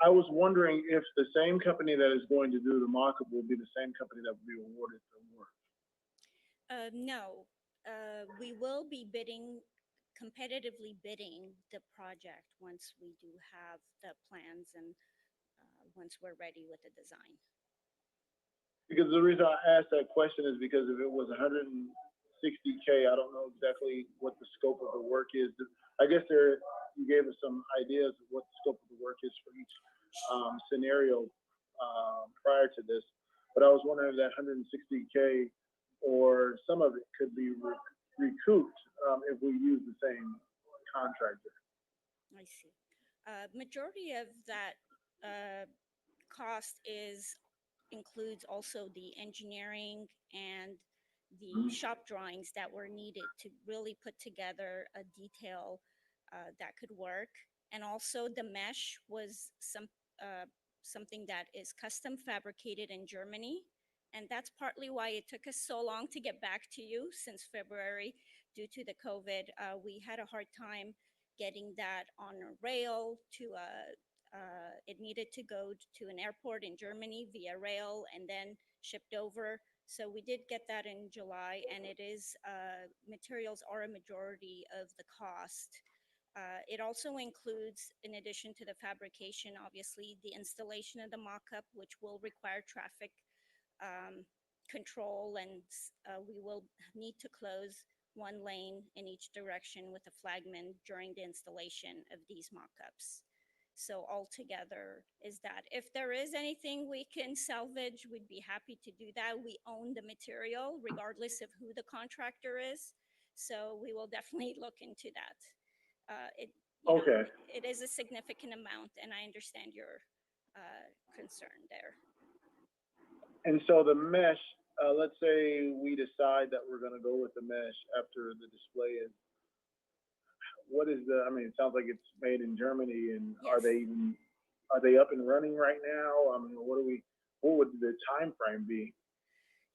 I was wondering if the same company that is going to do the mock-up will be the same company that will be awarded the work. No, we will be competitively bidding the project once we do have the plans and once we're ready with the design. Because the reason I asked that question is because if it was $160K, I don't know exactly what the scope of the work is. I guess you gave us some ideas of what the scope of the work is for each scenario prior to this. But I was wondering if that $160K or some of it could be recouped if we use the same contractor. I see. Majority of that cost is includes also the engineering and the shop drawings that were needed to really put together a detail that could work. And also the mesh was something that is custom fabricated in Germany. And that's partly why it took us so long to get back to you since February due to the COVID. We had a hard time getting that on a rail it needed to go to an airport in Germany via rail and then shipped over. So we did get that in July, and it is materials are a majority of the cost. It also includes, in addition to the fabrication, obviously the installation of the mock-up, which will require traffic control, and we will need to close one lane in each direction with a flagman during the installation of these mock-ups. So altogether is that if there is anything we can salvage, we'd be happy to do that. We own the material regardless of who the contractor is. So we will definitely look into that. Okay. It is a significant amount, and I understand your concern there. And so the mesh, let's say we decide that we're gonna go with the mesh after the display is, what is the, I mean, it sounds like it's made in Germany, and Yes. are they up and running right now? I mean, what would the time frame be?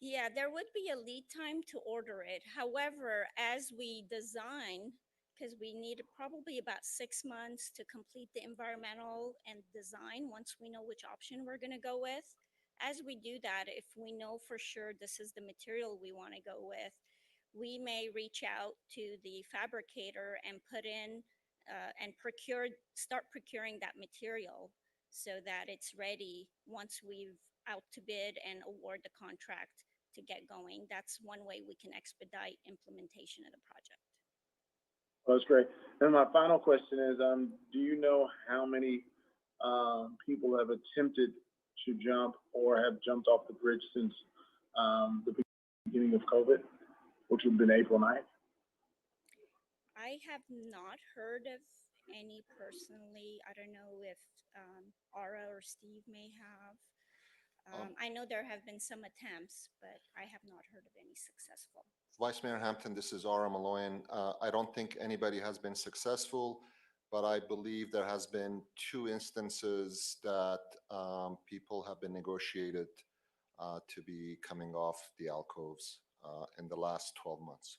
Yeah, there would be a lead time to order it. However, as we design, because we need probably about 6 months to complete the environmental and design once we know which option we're going to go with. As we do that, if we know for sure this is the material we want to go with, we may reach out to the fabricator and put in and start procuring that material so that it's ready once we've out to bid and award the contract to get going. That's one way we can expedite implementation of the project. That's great. And my final question is, do you know how many people have attempted to jump or have jumped off the bridge since the beginning of COVID, which would have been April 9th? I have not heard of any personally. I don't know if Ara or Steve may have. I know there have been some attempts, but I have not heard of any successful. Vice Mayor Hampton, this is Ara Maloyan. I don't think anybody has been successful, but I believe there has been 2 instances that people have been negotiated to be coming off the alcoves in the last 12 months.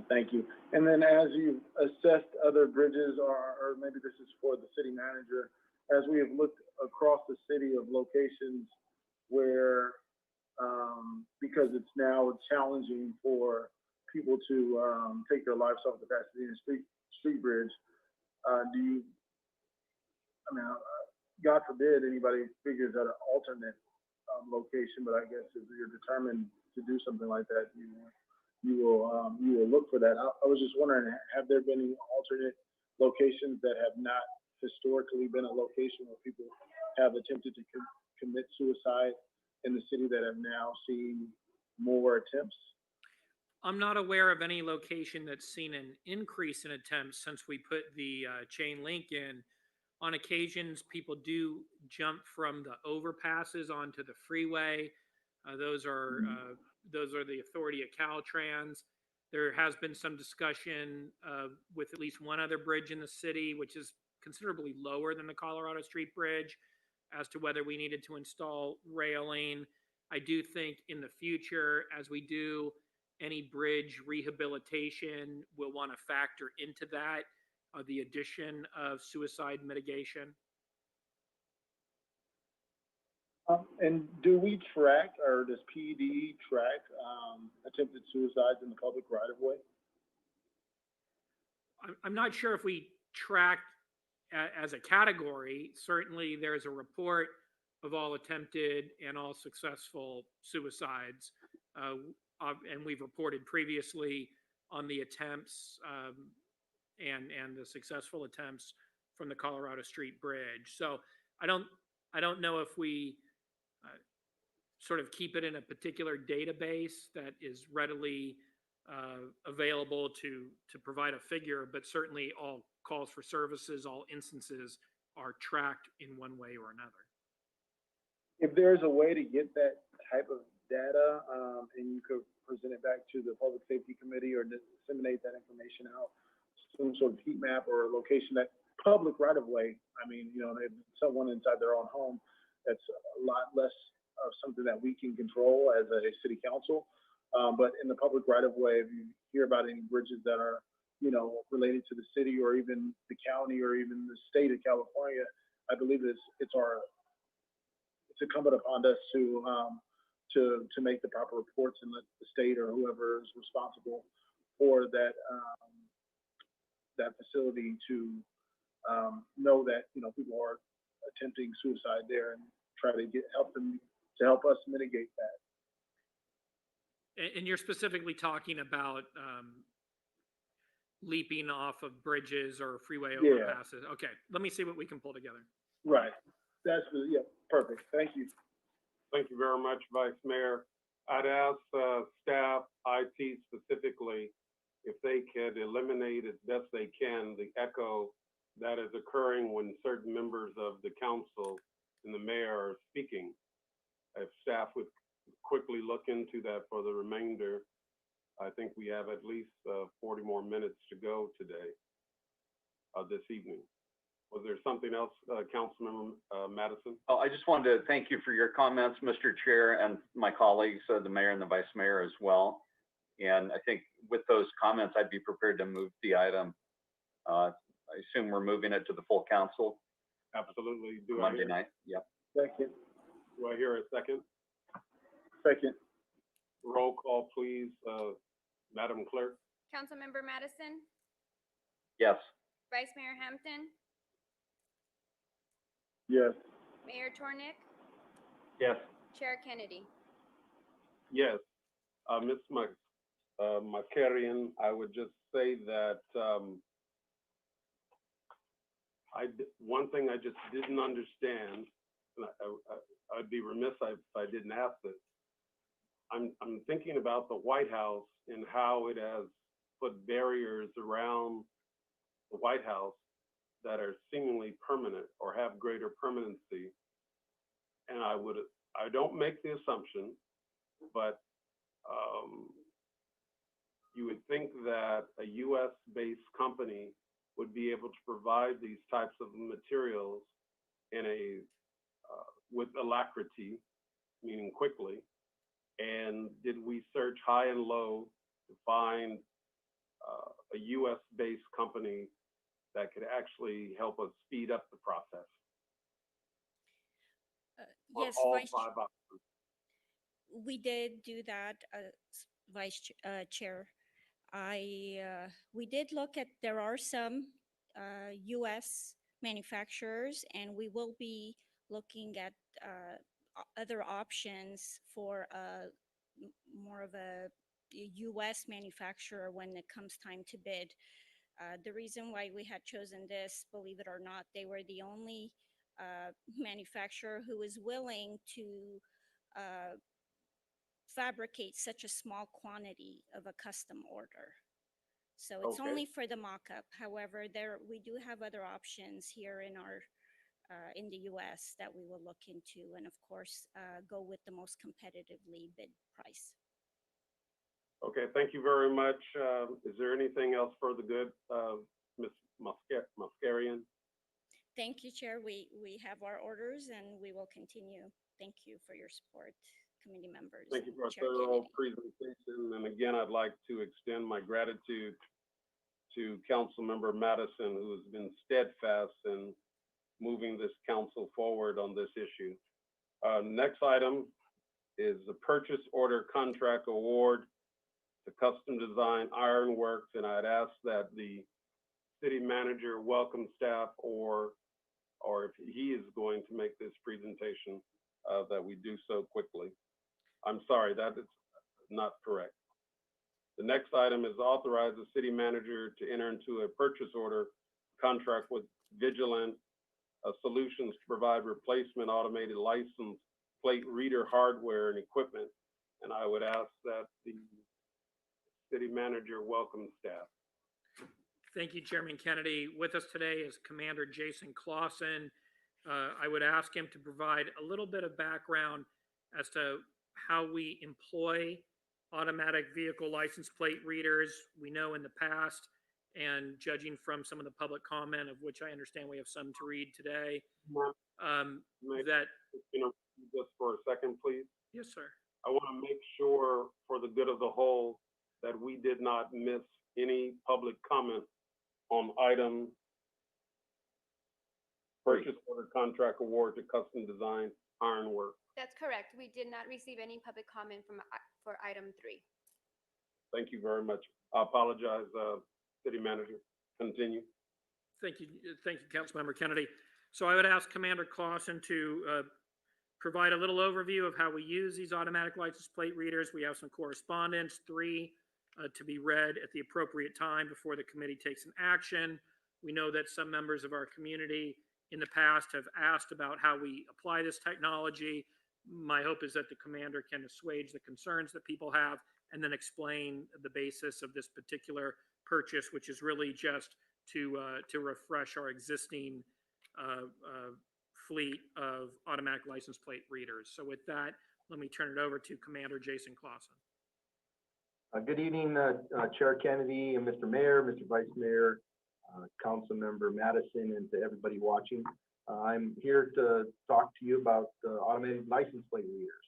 Thank you. And then as you've assessed other bridges, or maybe this is for the city manager, as we have looked across the city of locations where, because it's now challenging for people to take their lives off the Pasadena street bridge, God forbid anybody figures out an alternate location, but I guess if you're determined to do something like that, you will look for that. I was just wondering, have there been any alternate locations that have not historically been a location where people have attempted to commit suicide in the city that have now seen more attempts? I'm not aware of any location that's seen an increase in attempts since we put the chain link in. On occasions, people do jump from the overpasses onto the freeway. Those are the authority of Caltrans. There has been some discussion with at least one other bridge in the city, which is considerably lower than the Colorado Street Bridge, as to whether we needed to install railing. I do think in the future, as we do any bridge rehabilitation, we'll want to factor into that the addition of suicide mitigation. And do we track, or does PD track attempted suicides in the public right of way? I'm not sure if we track as a category. Certainly there's a report of all attempted and all successful suicides. And we've reported previously on the attempts and the successful attempts from the Colorado Street Bridge. So I don't know if we sort of keep it in a particular database that is readily available to provide a figure, but certainly all calls for services, all instances are tracked in one way or another. if there's a way to get that type of data, and you could present it back to the Public Safety Committee or disseminate that information out, some sort of heat map or location that public right of way. I mean, you know, if someone inside their own home, that's a lot less of something that we can control as a city council. But in the public right of way, if you hear about any bridges that are, you know, related to the city or even the county or even the state of California, I believe it's incumbent upon us to make the proper reports and let the state or whoever is responsible for that that facility to know that, you know, people are attempting suicide there and try to help us mitigate that. And you're specifically talking about leaping off of bridges or freeway overpasses. Okay, let me see what we can pull together. Right. That's yeah, perfect. Thank you. Thank you very much, Vice Mayor. I'd ask staff, IT specifically, if they could eliminate as best they can the echo that is occurring when certain members of the council and the mayor are speaking. If staff would quickly look into that for the remainder, I think we have at least 40 more minutes to go today, this evening. Was there something else, Councilmember Madison? Oh, I just wanted to thank you for your comments, Mr. Chair, and my colleagues, the mayor and the vice mayor as well. And I think with those comments, I'd be prepared to move the item. I assume we're moving it to the full council Absolutely. Monday night. Yep. Second. Do I hear a second? Second. Roll call, please, Madam Clerk. Councilmember Madison, Yes. Vice Mayor Hampton, Yes. Mayor Tornick, Yes. Chair Kennedy. Yes. Ms. Makarian, I would just say that one thing I just didn't understand, and I'd be remiss if I didn't ask this. I'm thinking about the White House and how it has put barriers around the White House that are seemingly permanent or have greater permanency. And I don't make the assumption, but you would think that a US-based company would be able to provide these types of materials in with alacrity, meaning quickly. And did we search high and low to find a US-based company that could actually help us speed up the process? Yes, All Vice, 5 options. we did do that, Vice Chair. We did look at, there are some US manufacturers, and we will be looking at other options for more of a US manufacturer when it comes time to bid. The reason why we had chosen this, believe it or not, they were the only manufacturer who is willing to fabricate such a small quantity of a custom order. So it's Okay. only for the mock-up. However, we do have other options here in our in the US that we will look into, and of course go with the most competitively bid price. Okay, thank you very much. Is there anything else for the good, Ms. Muscarian? Thank you, Chair. We have our orders and we will continue. Thank you for your support, committee members. Thank you for a Chair thorough Kennedy. presentation. And again, I'd like to extend my gratitude to Councilmember Madison, who has been steadfast in moving this council forward on this issue. Next item is the purchase order contract award to Custom Design Ironworks, and I'd ask that the city manager welcome staff, or if he is going to make this presentation, that we do so quickly. I'm sorry, that is not correct. The next item is authorize the city manager to enter into a purchase order contract with Vigilant Solutions to provide replacement automated license plate reader hardware and equipment. And I would ask that the city manager welcome staff. Thank you, Chairman Kennedy. With us today is Commander Jason Clausen. I would ask him to provide a little bit of background as to how we employ automatic vehicle license plate readers. We know in the past, and judging from some of the public comment, of which I understand we have some to read today, that, Just for a second, please. yes, sir. I want to make sure, for the good of the whole, that we did not miss any public comment on item purchase order contract award to custom design ironwork. That's correct. We did not receive any public comment for item 3. Thank you very much. I apologize, City Manager. Continue. Thank you, Councilmember Kennedy. So I would ask Commander Clausen to provide a little overview of how we use these automatic license plate readers. We have some correspondence, 3 to be read at the appropriate time before the committee takes an action. We know that some members of our community in the past have asked about how we apply this technology. My hope is that the commander can assuage the concerns that people have and then explain the basis of this particular purchase, which is really just to refresh our existing fleet of automatic license plate readers. So with that, let me turn it over to Commander Jason Clausen. Good evening, Chair Kennedy and Mr. Mayor, Mr. Vice Mayor, Council Member Madison, and to everybody watching. I'm here to talk to you about automated license plate readers.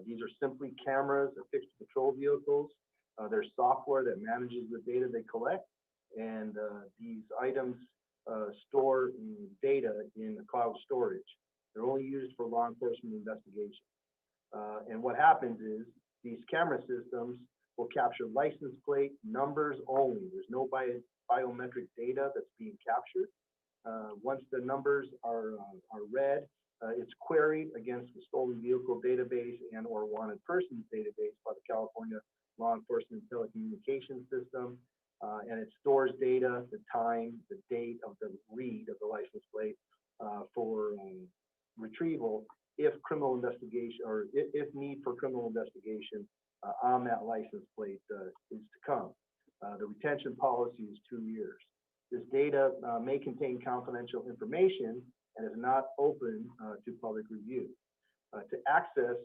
These are simply cameras affixed to patrol vehicles. There's software that manages the data they collect, and these items store data in the cloud storage. They're only used for law enforcement investigation. And what happens is these camera systems will capture license plate numbers only. There's no biometric data that's being captured. Once the numbers are read, it's queried against the stolen vehicle database and or wanted persons database by the California Law Enforcement Telecommunications System. And it stores data, the time, the date of the read of the license plate for retrieval if criminal investigation or if need for criminal investigation on that license plate is to come. The retention policy is 2 years. This data may contain confidential information and is not open to public review. To access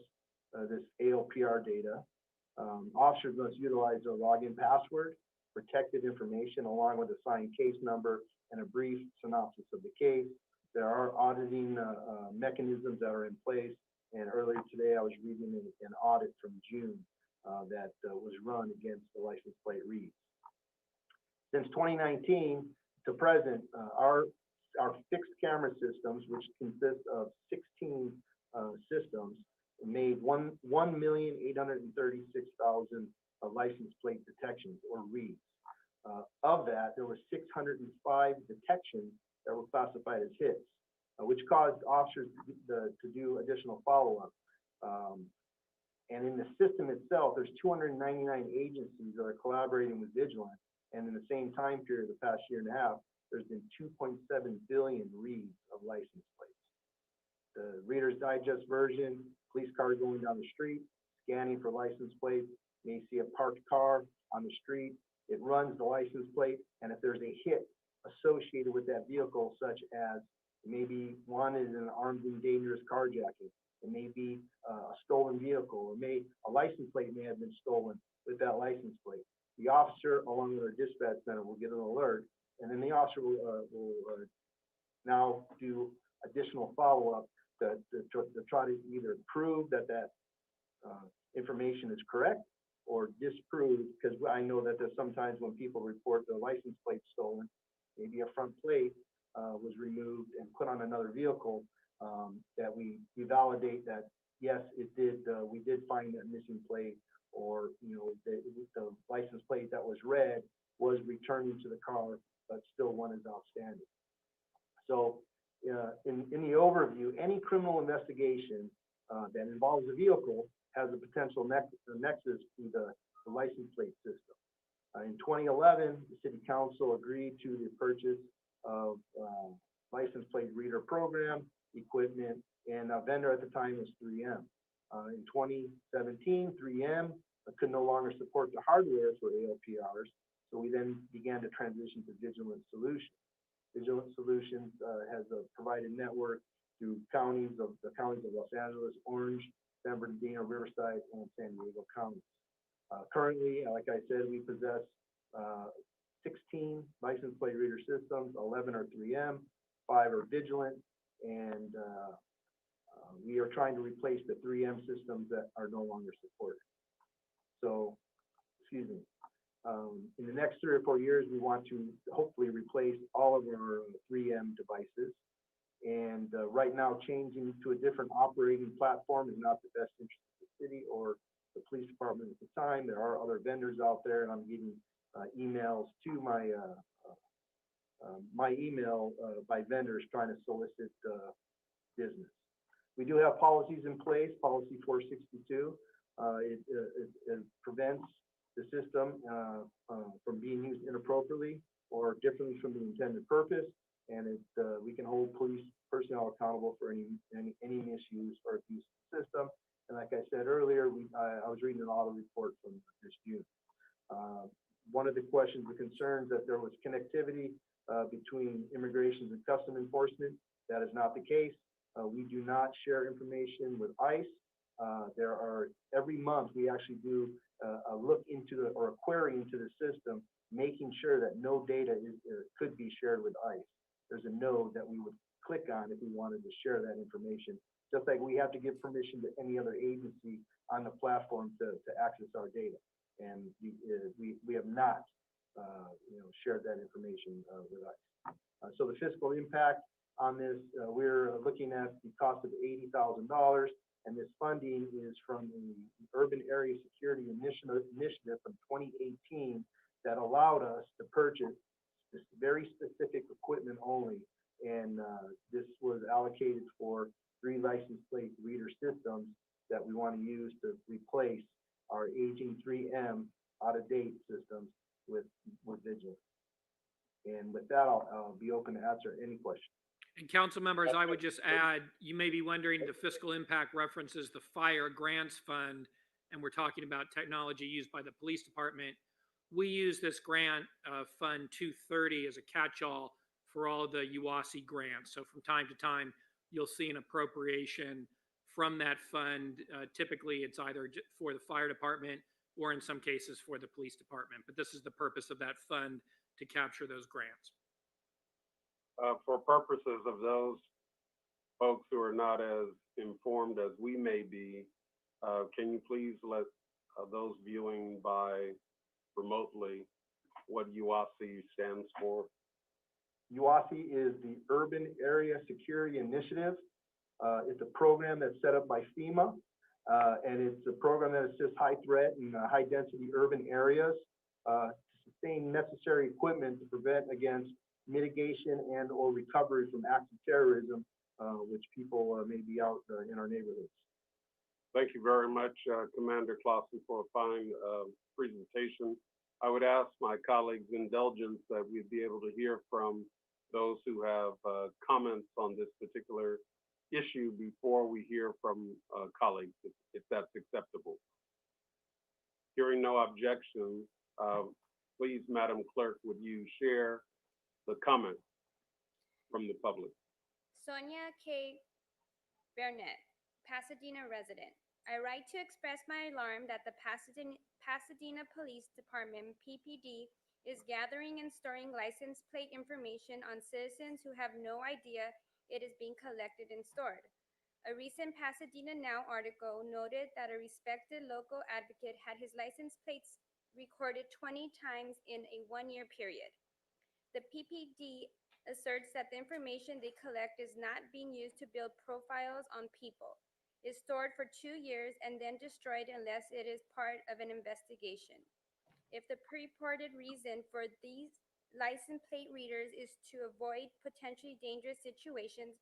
this ALPR data, officers must utilize a login password, protected information, along with a signed case number and a brief synopsis of the case. There are auditing mechanisms that are in place. And earlier today, I was reading an audit from June that was run against the license plate reads. Since 2019 to present, our fixed camera systems, which consist of 16 systems, made 1,836,000 license plate detections or reads. Of that, there were 605 detections that were classified as hits, which caused officers to do additional follow-up. And in the system itself, there's 299 agencies that are collaborating with Vigilant. And in the same time period, the past year and a half, there's been 2.7 billion reads of license plates. The Reader's Digest version, police car going down the street, scanning for license plates. You may see a parked car on the street. It runs the license plate, and if there's a hit associated with that vehicle, such as maybe wanted in an armed and dangerous carjacking, it may be a stolen vehicle, or a license plate may have been stolen with that license plate. The officer, along with our dispatch center, will get an alert, and then the officer will now do additional follow-up to try to either prove that information is correct or disprove, because I know that there's sometimes when people report their license plate stolen, maybe a front plate was removed and put on another vehicle, that we validate that, yes, it did, we did find that missing plate, or, the license plate that was read was returned to the car, but still one is outstanding. So in the overview, any criminal investigation that involves a vehicle has a potential nexus to the license plate system. In 2011, the City Council agreed to the purchase of license plate reader program, equipment, and a vendor at the time was 3M. In 2017, 3M could no longer support the hardware for ALPRs, so we then began to transition to Vigilant solutions. Vigilant Solutions has provided network to the counties of Los Angeles, Orange, San Bernardino, Riverside, and San Diego counties. Currently, like I said, we possess 16 license plate reader systems, 11 are 3M, 5 are Vigilant, and we are trying to replace the 3M systems that are no longer supported. So, excuse me. In the next 3 or 4 years, we want to hopefully replace all of our 3M devices. And right now, changing to a different operating platform is not the best interest of the city or the police department at the time. There are other vendors out there, and I'm getting emails to my email by vendors trying to solicit business. We do have policies in place. Policy 462. It prevents the system from being used inappropriately or differently from the intended purpose, and we can hold police personnel accountable for any misuse or abuse of the system. And like I said earlier, I was reading an audit report from this June. One of the questions or concerns that there was connectivity between immigration and custom enforcement. That is not the case. We do not share information with ICE. Every month we actually do a look into or a query into the system, making sure that no data could be shared with ICE. There's a node that we would click on if we wanted to share that information, just like we have to give permission to any other agency on the platform to access our data. And we have not shared that information with ICE. So the fiscal impact on this, we're looking at the cost of $80,000, and this funding is from the Urban Area Security Initiative from 2018 that allowed us to purchase this very specific equipment only, and this was allocated for 3 license plate reader systems that we want to use to replace our aging 3M out-of-date systems with Vigilant. And with that, I'll be open to answer any questions. And council members, I would just add, you may be wondering, the fiscal impact references the Fire Grants Fund, and we're talking about technology used by the police department. We use this grant fund 230 as a catch-all for all the UASI grants. So from time to time, you'll see an appropriation from that fund. Typically, it's either for the fire department or in some cases for the police department. But this is the purpose of that fund, to capture those grants. For purposes of those folks who are not as informed as we may be, can you please let those viewing by remotely what UASI stands for? UASI is the Urban Area Security Initiative. It's a program that's set up by FEMA, and it's a program that assists high threat and high density urban areas to sustain necessary equipment to prevent against mitigation and or recovery from acts of terrorism, which people may be out in our neighborhoods. Thank you very much, Commander Clausen, for a fine presentation. I would ask my colleagues' indulgence that we'd be able to hear from those who have comments on this particular issue before we hear from colleagues, if that's acceptable. Hearing no objection, please, Madam Clerk, would you share the comment from the public? Sonia K. Burnett, Pasadena resident. I write to express my alarm that the Pasadena Police Department, PPD, is gathering and storing license plate information on citizens who have no idea it is being collected and stored. A recent Pasadena Now article noted that a respected local advocate had his license plates recorded 20 times in a one-year period. The PPD asserts that the information they collect is not being used to build profiles on people, is stored for 2 years and then destroyed unless it is part of an investigation. If the purported reason for these license plate readers is to avoid potentially dangerous situations,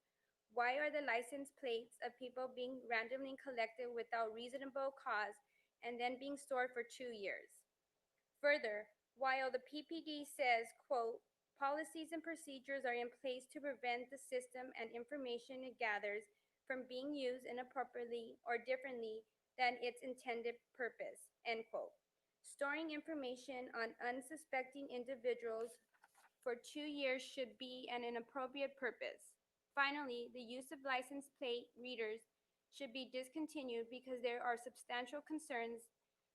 why are the license plates of people being randomly collected without reasonable cause and then being stored for 2 years? Further, while the PPD says, quote, policies and procedures are in place to prevent the system and information it gathers from being used inappropriately or differently than its intended purpose, end quote. Storing information on unsuspecting individuals for 2 years should be an inappropriate purpose. Finally, the use of license plate readers should be discontinued because there are substantial concerns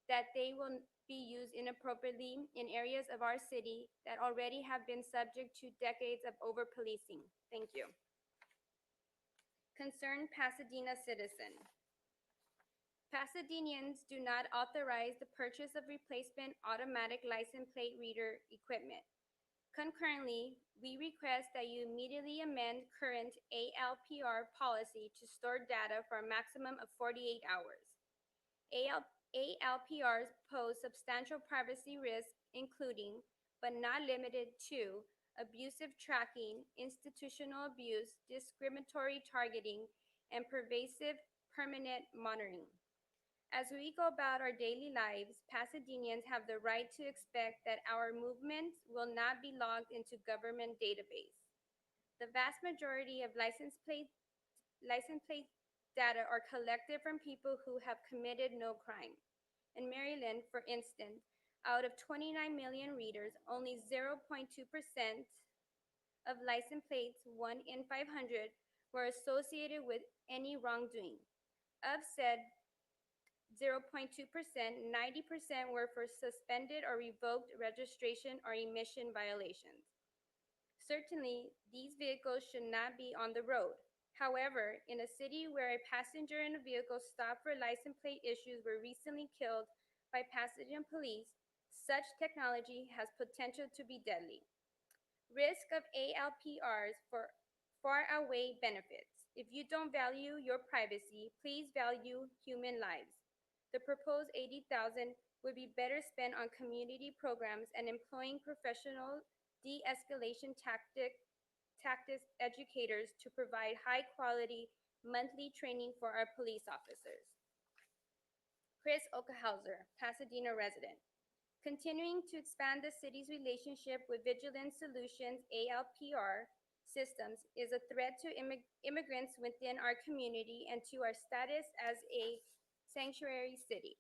that they will be used inappropriately in areas of our city that already have been subject to decades of over-policing. Thank you. Concerned Pasadena citizen. Pasadenians do not authorize the purchase of replacement automatic license plate reader equipment. Concurrently, we request that you immediately amend current ALPR policy to store data for a maximum of 48 hours. ALPRs pose substantial privacy risks, including, but not limited to, abusive tracking, institutional abuse, discriminatory targeting, and pervasive permanent monitoring. As we go about our daily lives, Pasadenians have the right to expect that our movements will not be logged into government database. The vast majority of license plate data are collected from people who have committed no crime. In Maryland, for instance, out of 29 million readers, only 0.2% of license plates, 1 in 500, were associated with any wrongdoing. Of said 0.2%, 90% were for suspended or revoked registration or emission violations. Certainly, these vehicles should not be on the road. However, in a city where a passenger in a vehicle stopped for license plate issues were recently killed by Pasadena police, such technology has potential to be deadly. Risk of ALPRs far outweigh benefits. If you don't value your privacy, please value human lives. The proposed $80,000 would be better spent on community programs and employing professional de-escalation tactics educators to provide high-quality monthly training for our police officers. Chris Okahauser, Pasadena resident. Continuing to expand the city's relationship with Vigilant Solutions ALPR systems is a threat to immigrants within our community and to our status as a sanctuary city.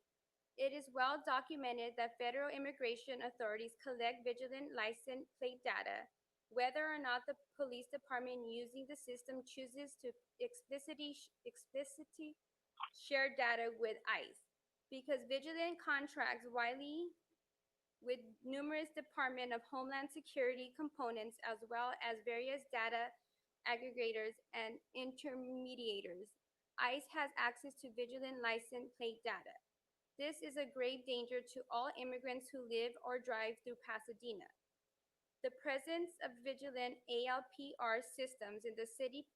It is well documented that federal immigration authorities collect vigilant license plate data, whether or not the police department using the system chooses to explicitly share data with ICE. Because Vigilant contracts widely with numerous Department of Homeland Security components as well as various data aggregators and intermediators, ICE has access to Vigilant license plate data. This is a grave danger to all immigrants who live or drive through Pasadena. The presence of Vigilant ALPR systems in the city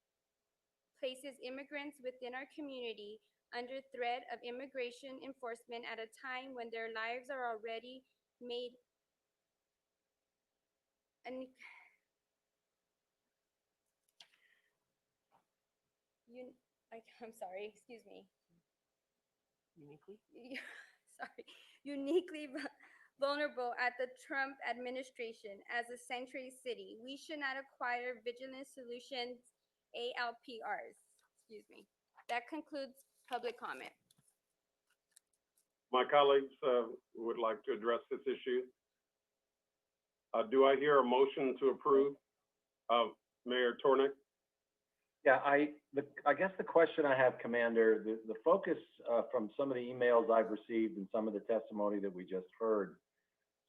places immigrants within our community under threat of immigration enforcement at a time when their lives are already made I'm sorry, excuse me. Uniquely vulnerable at the Trump administration as a sanctuary city. We should not acquire Vigilant Solutions ALPRs. Excuse me. That concludes public comment. My colleagues would like to address this issue. Do I hear a motion to approve? Mayor Tornick? Yeah, I guess the question I have, Commander, the focus from some of the emails I've received and some of the testimony that we just heard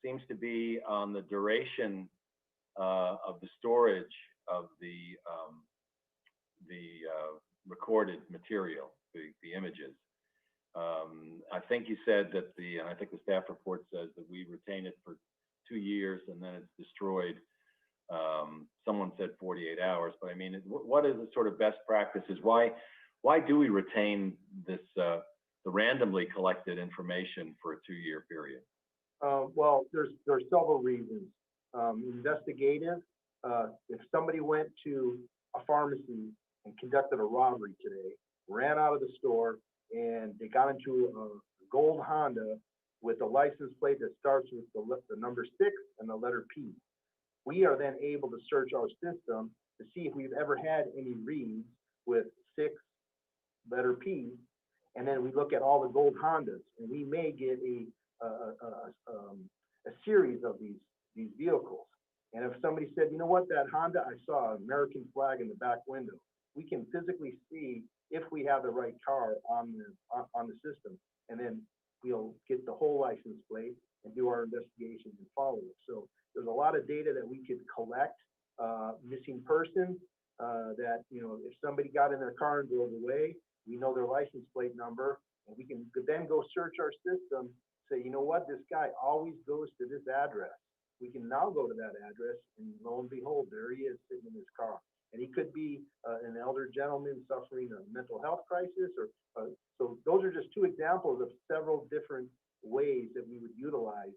seems to be on the duration of the storage of the recorded material, the images. I think you said that and I think the staff report says that we retain it for 2 years and then it's destroyed. Someone said 48 hours, but I mean, what is the sort of best practices? Why do we retain this, the randomly collected information for a 2-year period? Well, there's several reasons. Investigative, if somebody went to a pharmacy and conducted a robbery today, ran out of the store, and they got into a gold Honda with a license plate that starts with the number 6 and the letter P. We are then able to search our system to see if we've ever had any reads with 6 letter P, and then we look at all the gold Hondas, and we may get a series of these vehicles. And if somebody said, you know what, that Honda, I saw an American flag in the back window, we can physically see if we have the right car on the system. And then we'll get the whole license plate and do our investigation and follow it. So there's a lot of data that we could collect, missing person, that, you know, if somebody got in their car and drove away, we know their license plate number, and we can then go search our system, say, you know what, this guy always goes to this address. We can now go to that address, and lo and behold, there he is sitting in his car. And he could be an elder gentleman suffering a mental health crisis, or so those are just two examples of several different ways that we would utilize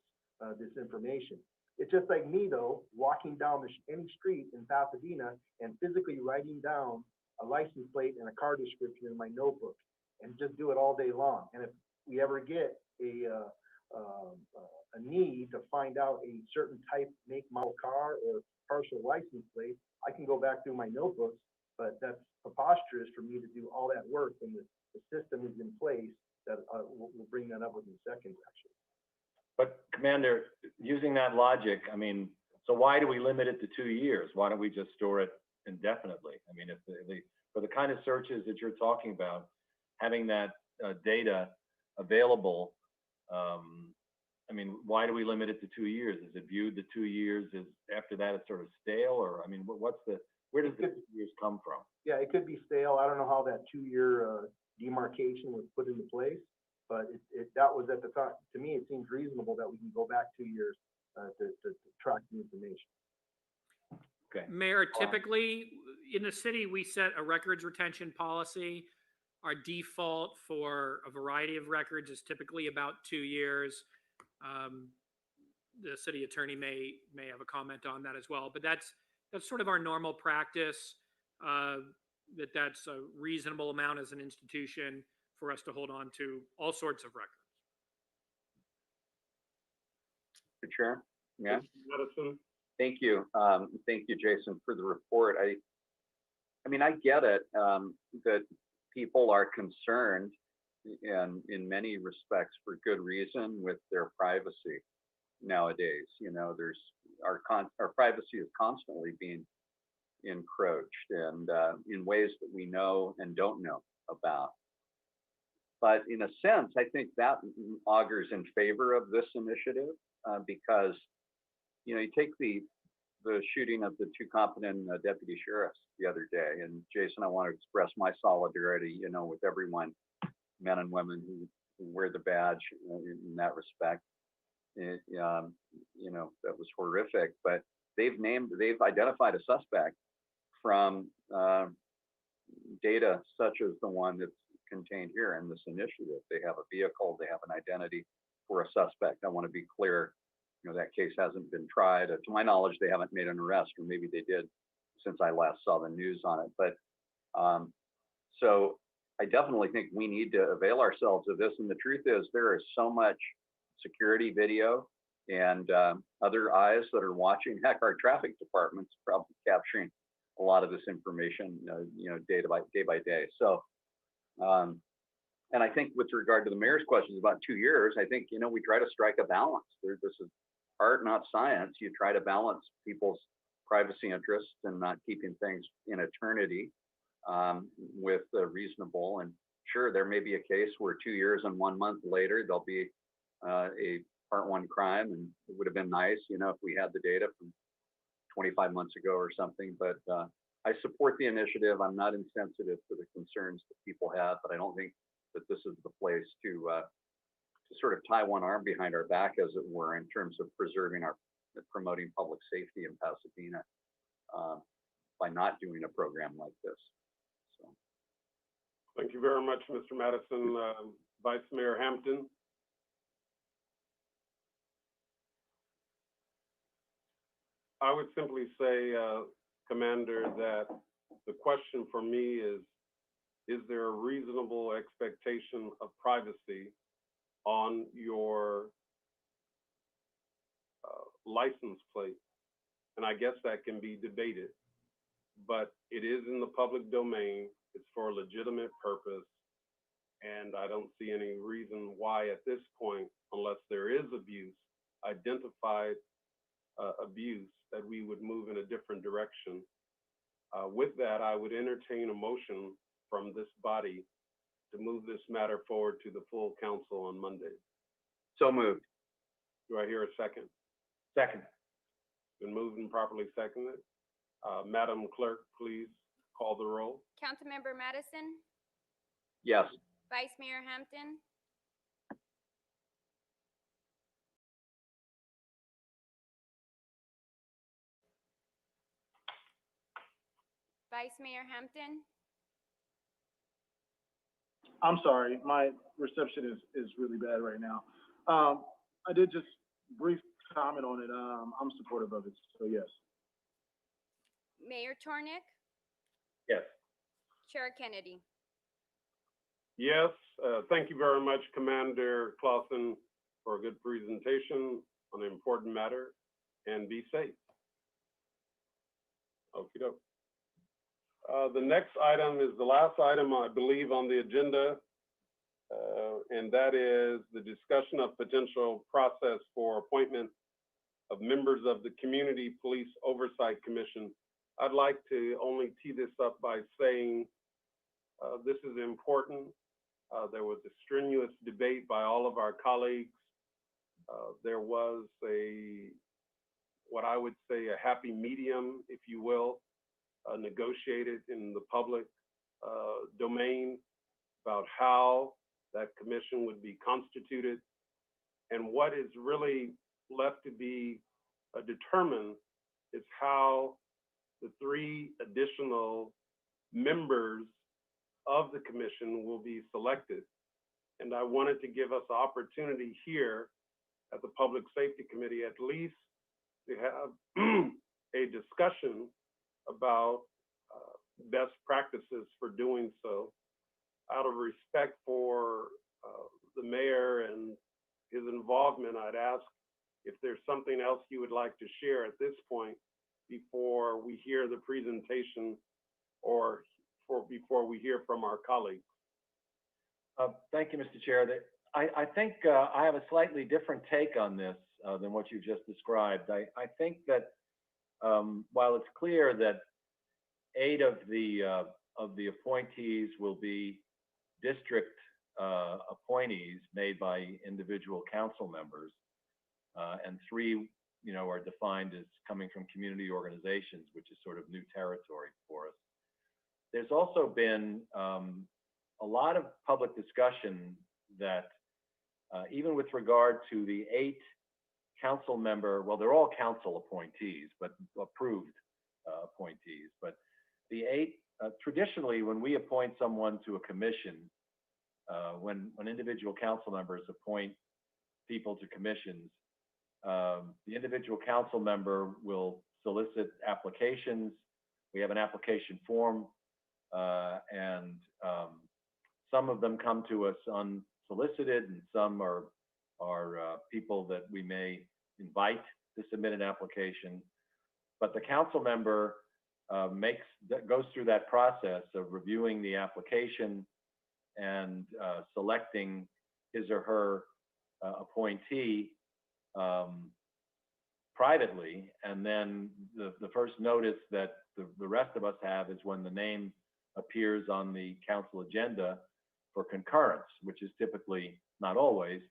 this information. It's just like me, though, walking down any street in Pasadena and physically writing down a license plate and a car description in my notebook, and just do it all day long. And if we ever get a need to find out a certain type, make, model car or partial license plate, I can go back through my notebooks, but that's preposterous for me to do all that work when the system is in place. That we'll bring that up in seconds, actually. But Commander, using that logic, I mean, so why do we limit it to 2 years? Why don't we just store it indefinitely? I mean, if for the kind of searches that you're talking about, having that data available, I mean, why do we limit it to 2 years? Is it viewed the 2 years as after that it's sort of stale, or I mean, where does the 2 years come from? Yeah, it could be stale. I don't know how that 2-year demarcation was put into place, but that was at the time. To me, it seems reasonable that we can go back 2 years to track the information. Okay. Mayor, typically in the city, we set a records retention policy. Our default for a variety of records is typically about 2 years. The city attorney may have a comment on that as well, but that's sort of our normal practice. That's a reasonable amount as an institution for us to hold on to all sorts of records. Mr. Chair, yeah. Medicine. Thank you. Thank you, Jason, for the report. I mean, I get it, that people are concerned and in many respects for good reason with their privacy nowadays. You know, our privacy is constantly being encroached, and in ways that we know and don't know about. But in a sense, I think that augurs in favor of this initiative, because, you know, you take the shooting of the 2 competent deputy sheriffs the other day, and Jason, I want to express my solidarity, you know, with everyone, men and women who wear the badge in that respect. You know, that was horrific, but they've identified a suspect from data such as the one that's contained here in this initiative. They have a vehicle, they have an identity for a suspect. I want to be clear, you know, that case hasn't been tried. To my knowledge, they haven't made an arrest, or maybe they did since I last saw the news on it. But so I definitely think we need to avail ourselves of this. And the truth is, there is so much security video and other eyes that are watching. Heck, our traffic department's probably capturing a lot of this information, you know, day by day. So, and I think with regard to the mayor's questions about 2 years, I think, you know, we try to strike a balance. This is art, not science. You try to balance people's privacy interests and not keeping things in eternity with reasonable. And sure, there may be a case where 2 years and 1 month later, there'll be a Part 1 crime, and it would have been nice, you know, if we had the data from 25 months ago or something. But I support the initiative. I'm not insensitive to the concerns that people have, but I don't think that this is the place to sort of tie one arm behind our back, as it were, in terms of promoting public safety in Pasadena by not doing a program like this. So. Thank you very much, Mr. Madison. Vice Mayor Hampton. I would simply say, Commander, that the question for me is there a reasonable expectation of privacy on your license plate? And I guess that can be debated, but it is in the public domain. It's for a legitimate purpose. And I don't see any reason why at this point, unless there is abuse, identified abuse, that we would move in a different direction. With that, I would entertain a motion from this body to move this matter forward to the full council on Monday. So moved. Do I hear a second? Second. Been moved and properly seconded. Madam Clerk, please call the roll. Councilmember Madison, Yes. Vice Mayor Hampton, Vice Mayor Hampton, I'm sorry, my reception is really bad right now. I did just brief comment on it. I'm supportive of it, so yes. Mayor Tornick, Yes. Chair Kennedy. Yes, thank you very much, Commander Clausen, for a good presentation on an important matter, and be safe. Okey doke. The next item is the last item, I believe, on the agenda, and that is the discussion of potential process for appointment of members of the Community Police Oversight Commission. I'd like to only tee this up by saying this is important. There was a strenuous debate by all of our colleagues. There was what I would say, a happy medium, if you will, negotiated in the public domain about how that commission would be constituted. And what is really left to be determined is how the 3 additional members of the commission will be selected. And I wanted to give us the opportunity here at the Public Safety Committee at least to have a discussion about best practices for doing so. Out of respect for the mayor and his involvement, I'd ask if there's something else you would like to share at this point before we hear the presentation or before we hear from our colleagues. Thank you, Mr. Chair. I think I have a slightly different take on this than what you just described. I think that while it's clear that 8 of the appointees will be district appointees made by individual council members, and 3, are defined as coming from community organizations, which is sort of new territory for us. There's also been a lot of public discussion that even with regard to the 8 council member, well, they're all council appointees, but approved appointees, but the 8, traditionally, when we appoint someone to a commission, when individual council members appoint people to commissions, the individual council member will solicit applications. We have an application form, and some of them come to us unsolicited, and some are people that we may invite to submit an application. But the council member goes through that process of reviewing the application and selecting his or her appointee privately, and then the first notice that the rest of us have is when the name appears on the council agenda for concurrence, which is typically, not always,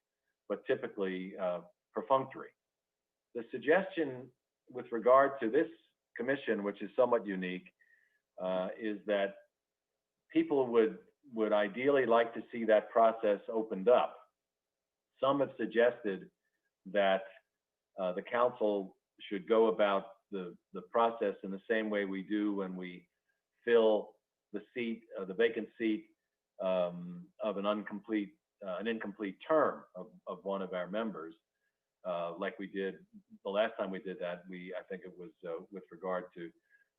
but typically perfunctory. The suggestion with regard to this commission, which is somewhat unique, is that people would ideally like to see that process opened up. Some have suggested that the council should go about the process in the same way we do when we fill the seat, the vacant seat of an incomplete term of one of our members, like we did the last time we did that. I think it was with regard to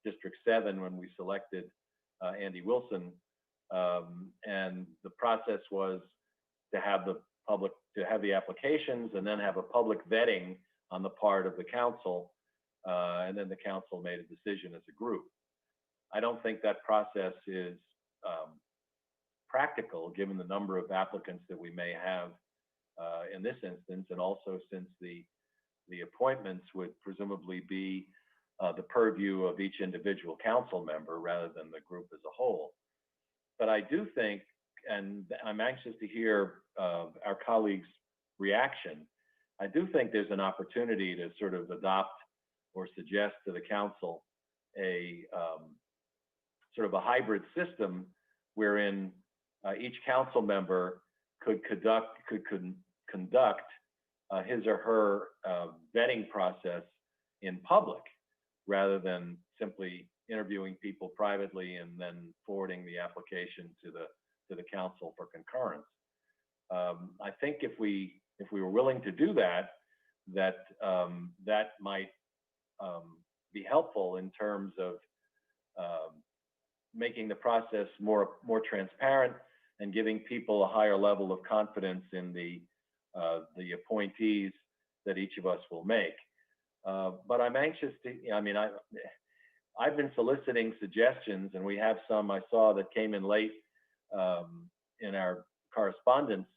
District 7 when we selected Andy Wilson, and the process was to have the applications and then have a public vetting on the part of the council, and then the council made a decision as a group. I don't think that process is practical given the number of applicants that we may have in this instance, and also since the appointments would presumably be the purview of each individual council member rather than the group as a whole. But I do think, and I'm anxious to hear our colleagues' reaction, I do think there's an opportunity to sort of adopt or suggest to the council a sort of a hybrid system wherein each council member could conduct his or her vetting process in public rather than simply interviewing people privately and then forwarding the application to the council for concurrence. I think if we were willing to do that, that might be helpful in terms of making the process more transparent and giving people a higher level of confidence in the appointees that each of us will make. But I'm anxious to, I mean, I've been soliciting suggestions, and we have some I saw that came in late in our correspondence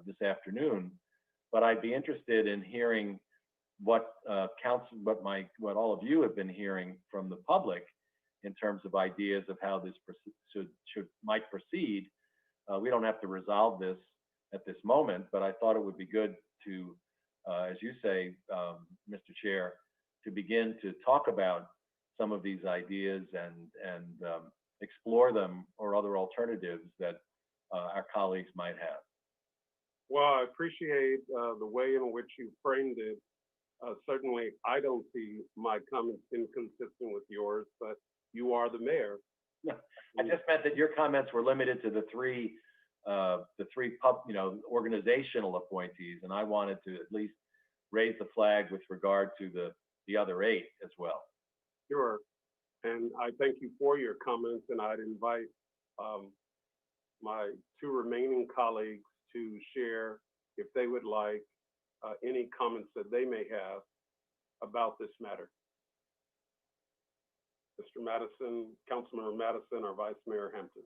this afternoon. But I'd be interested in hearing what all of you have been hearing from the public in terms of ideas of how this might proceed. We don't have to resolve this at this moment, but I thought it would be good to, as you say, Mr. Chair, to begin to talk about some of these ideas and explore them or other alternatives that our colleagues might have. Well, I appreciate the way in which you framed it. Certainly, I don't see my comments inconsistent with yours, but you are the mayor. I just meant that your comments were limited to the three organizational appointees, and I wanted to at least raise the flag with regard to the other 8 as well. Sure. And I thank you for your comments, and I'd invite my 2 remaining colleagues to share, if they would like, any comments that they may have about this matter. Mr. Madison, Councilmember Madison, or Vice Mayor Hampton.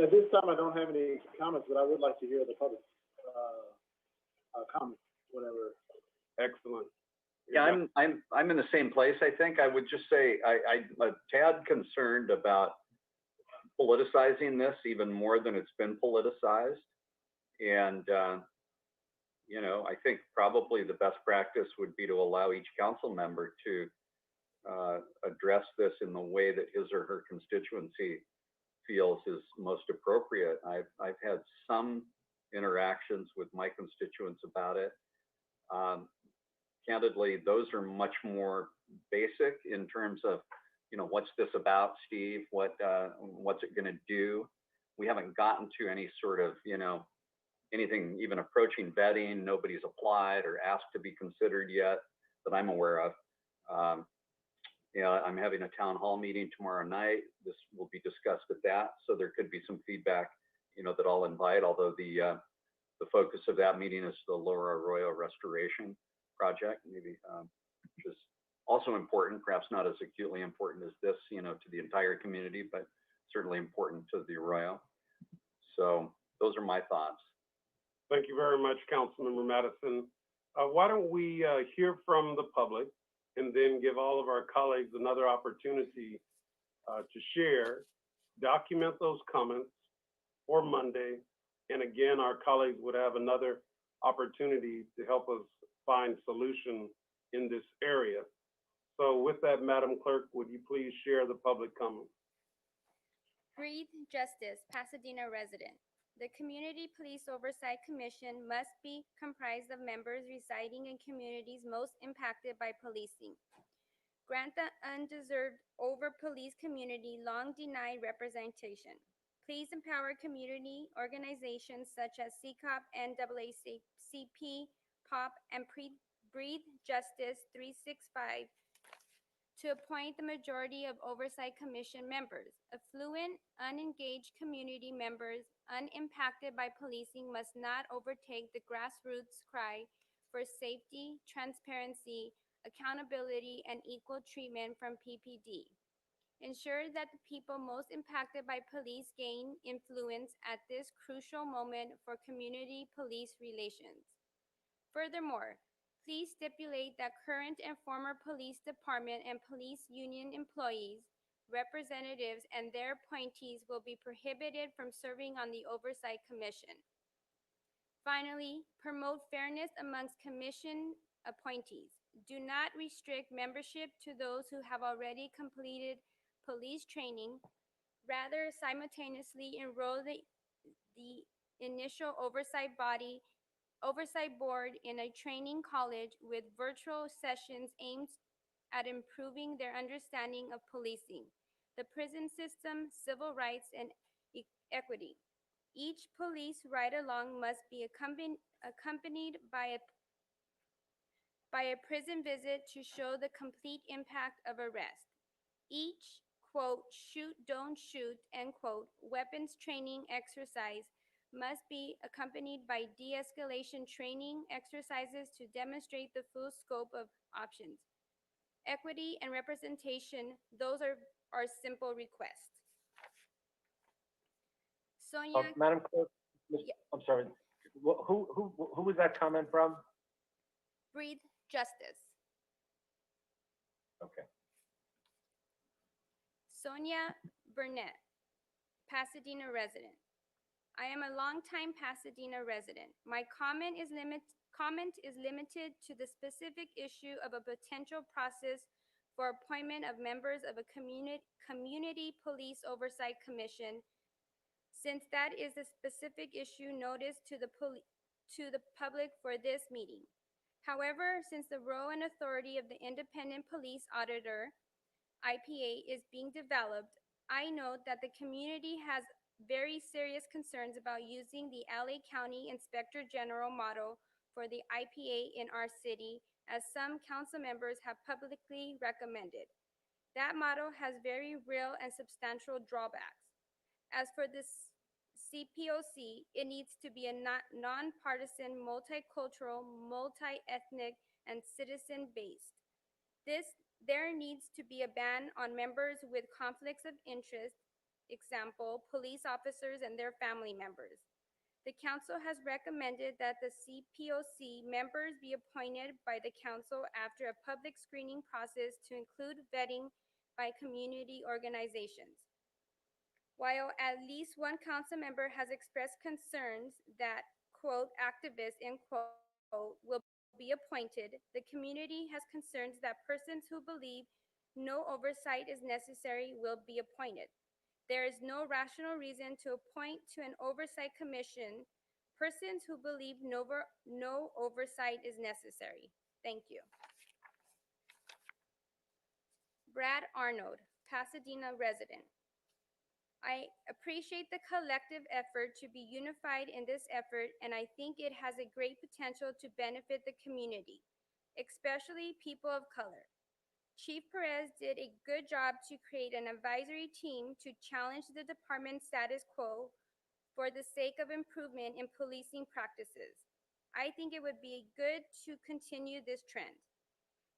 At this time, I don't have any comments, but I would like to hear the public comments, whatever. Excellent. Yeah, I'm in the same place. I think I would just say I'm a tad concerned about politicizing this even more than it's been politicized. And, you know, I think probably the best practice would be to allow each council member to address this in the way that his or her constituency feels is most appropriate. I've had some interactions with my constituents about it. Candidly, those are much more basic in terms of, you know, what's this about, Steve? What's it going to do? We haven't gotten to any sort of, you know, anything even approaching vetting. Nobody's applied or asked to be considered yet that I'm aware of. You know, I'm having a town hall meeting tomorrow night. This will be discussed at that. So there could be some feedback, you know, that I'll invite, although the focus of that meeting is the Lower Arroyo Restoration Project, maybe, which is also important, perhaps not as acutely important as this, you know, to the entire community, but certainly important to the Arroyo. So those are my thoughts. Thank you very much, Councilmember Madison. Why don't we hear from the public and then give all of our colleagues another opportunity to share, document those comments for Monday. And again, our colleagues would have another opportunity to help us find solution in this area. So with that, Madam Clerk, would you please share the public comments? Breathe Justice, Pasadena resident. The Community Police Oversight Commission must be comprised of members residing in communities most impacted by policing. Grant the undeserved over-policed community long denied representation. Please empower community organizations such as CCOP, NAACP, POP, and Breathe Justice 365 to appoint the majority of Oversight Commission members. Affluent, unengaged community members unimpacted by policing must not overtake the grassroots cry for safety, transparency, accountability, and equal treatment from PPD. Ensure that the people most impacted by police gain influence at this crucial moment for community police relations. Furthermore, Please stipulate that current and former police department and police union employees, representatives, and their appointees will be prohibited from serving on the Oversight Commission. Finally, promote fairness amongst commission appointees. Do not restrict membership to those who have already completed police training. Rather, simultaneously enroll the initial oversight board in a training college with virtual sessions aimed at improving their understanding of policing, the prison system, civil rights, and equity. Each police ride-along must be accompanied by a prison visit to show the complete impact of arrest. Each, quote, shoot, don't shoot, end quote, weapons training exercise must be accompanied by de-escalation training exercises to demonstrate the full scope of options. Equity and representation, those are simple requests. Sonia, Madam Clerk, Yeah. I'm sorry, who was that comment from? breathe justice. Okay. Sonia Burnett, Pasadena resident. I am a longtime Pasadena resident. My comment is limited to the specific issue of a potential process for appointment of members of a Community Police Oversight Commission, since that is the specific issue noticed to the public for this meeting. However, since the role and authority of the Independent Police Auditor, IPA, is being developed, I note that the community has very serious concerns about using the LA County Inspector General model for the IPA in our city, as some council members have publicly recommended. That model has very real and substantial drawbacks. As for this CPOC, it needs to be a nonpartisan, multicultural, multi-ethnic, and citizen-based. There needs to be a ban on members with conflicts of interest, example, police officers and their family members. The council has recommended that the CPOC members be appointed by the council after a public screening process to include vetting by community organizations. While at least one council member has expressed concerns that, quote, activists, end quote, will be appointed, the community has concerns that persons who believe no oversight is necessary will be appointed. There is no rational reason to appoint to an oversight commission persons who believe no oversight is necessary. Thank you. Brad Arnold, Pasadena resident. I appreciate the collective effort to be unified in this effort, and I think it has a great potential to benefit the community, especially people of color. Chief Perez did a good job to create an advisory team to challenge the department's status quo for the sake of improvement in policing practices. I think it would be good to continue this trend.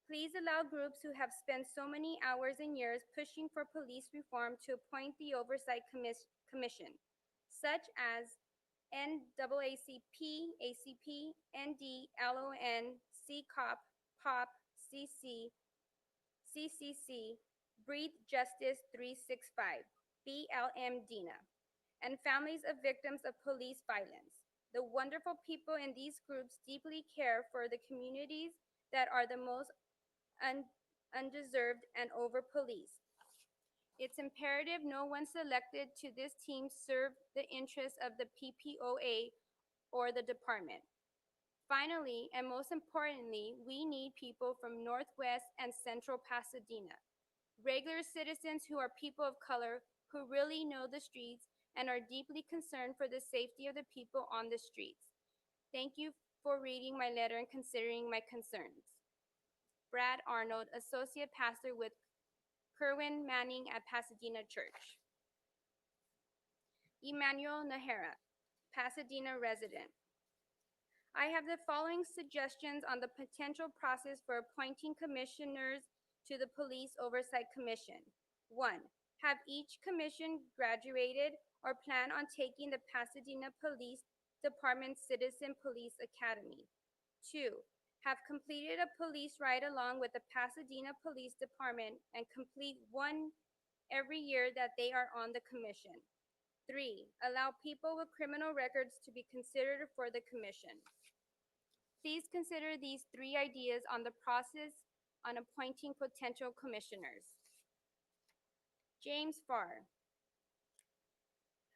Please allow groups who have spent so many hours and years pushing for police reform to appoint the Oversight Commission, such as NAACP, ACP, ND, LON, CCOP, POP, CC, CCC, Breathe Justice 365, BLM DINA, and families of victims of police violence. The wonderful people in these groups deeply care for the communities that are the most undeserved and over-policed. It's imperative no one selected to this team serve the interests of the PPOA or the department. Finally, and most importantly, we need people from Northwest and Central Pasadena, regular citizens who are people of color who really know the streets and are deeply concerned for the safety of the people on the streets. Thank you for reading my letter and considering my concerns. Brad Arnold, Associate Pastor with Kerwin Manning at Pasadena Church. Emmanuel Nahara, Pasadena resident. I have the following suggestions on the potential process for appointing commissioners to the Police Oversight Commission. 1. Have each commission graduated or plan on taking the Pasadena Police Department Citizen Police Academy. 2. have completed a police ride-along with the Pasadena Police Department and complete one every year that they are on the commission. 3, allow people with criminal records to be considered for the commission. Please consider these 3 ideas on the process on appointing potential commissioners. James Farr.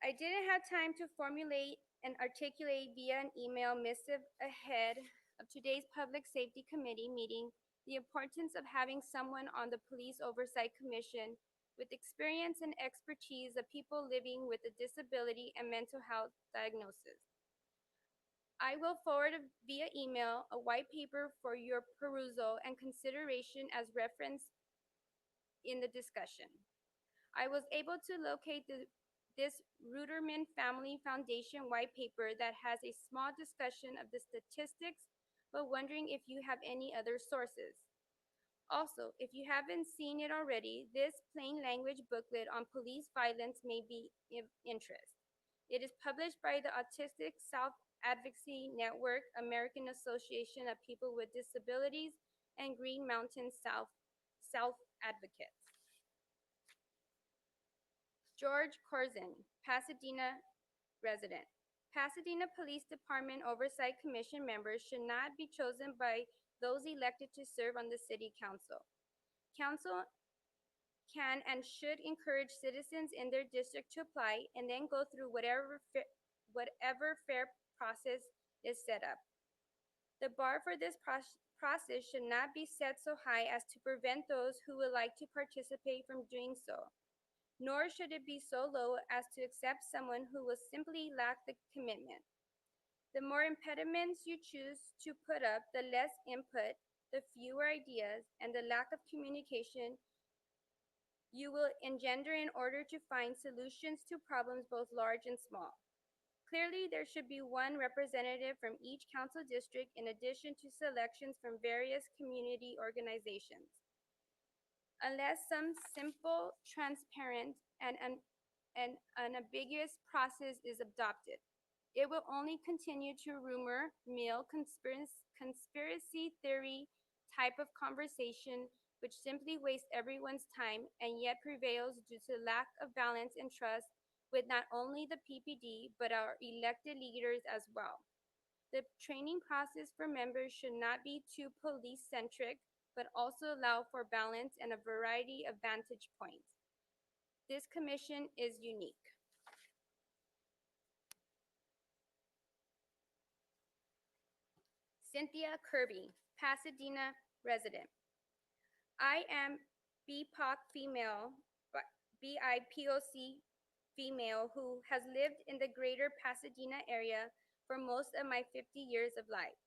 I didn't have time to formulate and articulate via an email missive ahead of today's Public Safety Committee meeting the importance of having someone on the Police Oversight Commission with experience and expertise of people living with a disability and mental health diagnosis. I will forward via email a white paper for your perusal and consideration as referenced in the discussion. I was able to locate this Ruderman Family Foundation white paper that has a small discussion of the statistics, but wondering if you have any other sources. Also, if you haven't seen it already, this plain language booklet on police violence may be of interest. It is published by the Autistic Self Advocacy Network, American Association of People with Disabilities, and Green Mountain Self Advocates. George Corzin, Pasadena resident. Pasadena Police Department Oversight Commission members should not be chosen by those elected to serve on the City Council. Council can and should encourage citizens in their district to apply and then go through whatever fair process is set up. The bar for this process should not be set so high as to prevent those who would like to participate from doing so, nor should it be so low as to accept someone who will simply lack the commitment. The more impediments you choose to put up, the less input, the fewer ideas, and the lack of communication you will engender in order to find solutions to problems both large and small. Clearly, there should be one representative from each council district in addition to selections from various community organizations. Unless some simple, transparent, and unambiguous process is adopted, it will only continue to rumor mill conspiracy theory type of conversation which simply wastes everyone's time and yet prevails due to lack of balance and trust with not only the PPD, but our elected leaders as well. The training process for members should not be too police-centric, but also allow for balance and a variety of vantage points. This commission is unique. Cynthia Kirby, Pasadena resident. I am BIPOC female, BIPOC female who has lived in the greater Pasadena area for most of my 50 years of life.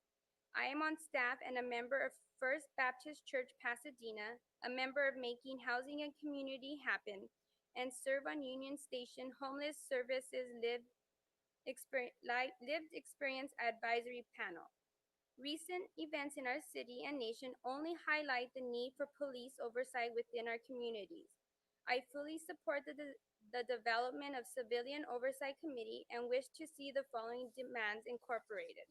I am on staff and a member of First Baptist Church Pasadena, a member of Making Housing and Community Happen, and serve on Union Station Homeless Services Lived Experience Advisory Panel. Recent events in our city and nation only highlight the need for police oversight within our communities. I fully support the development of Civilian Oversight Committee and wish to see the following demands incorporated.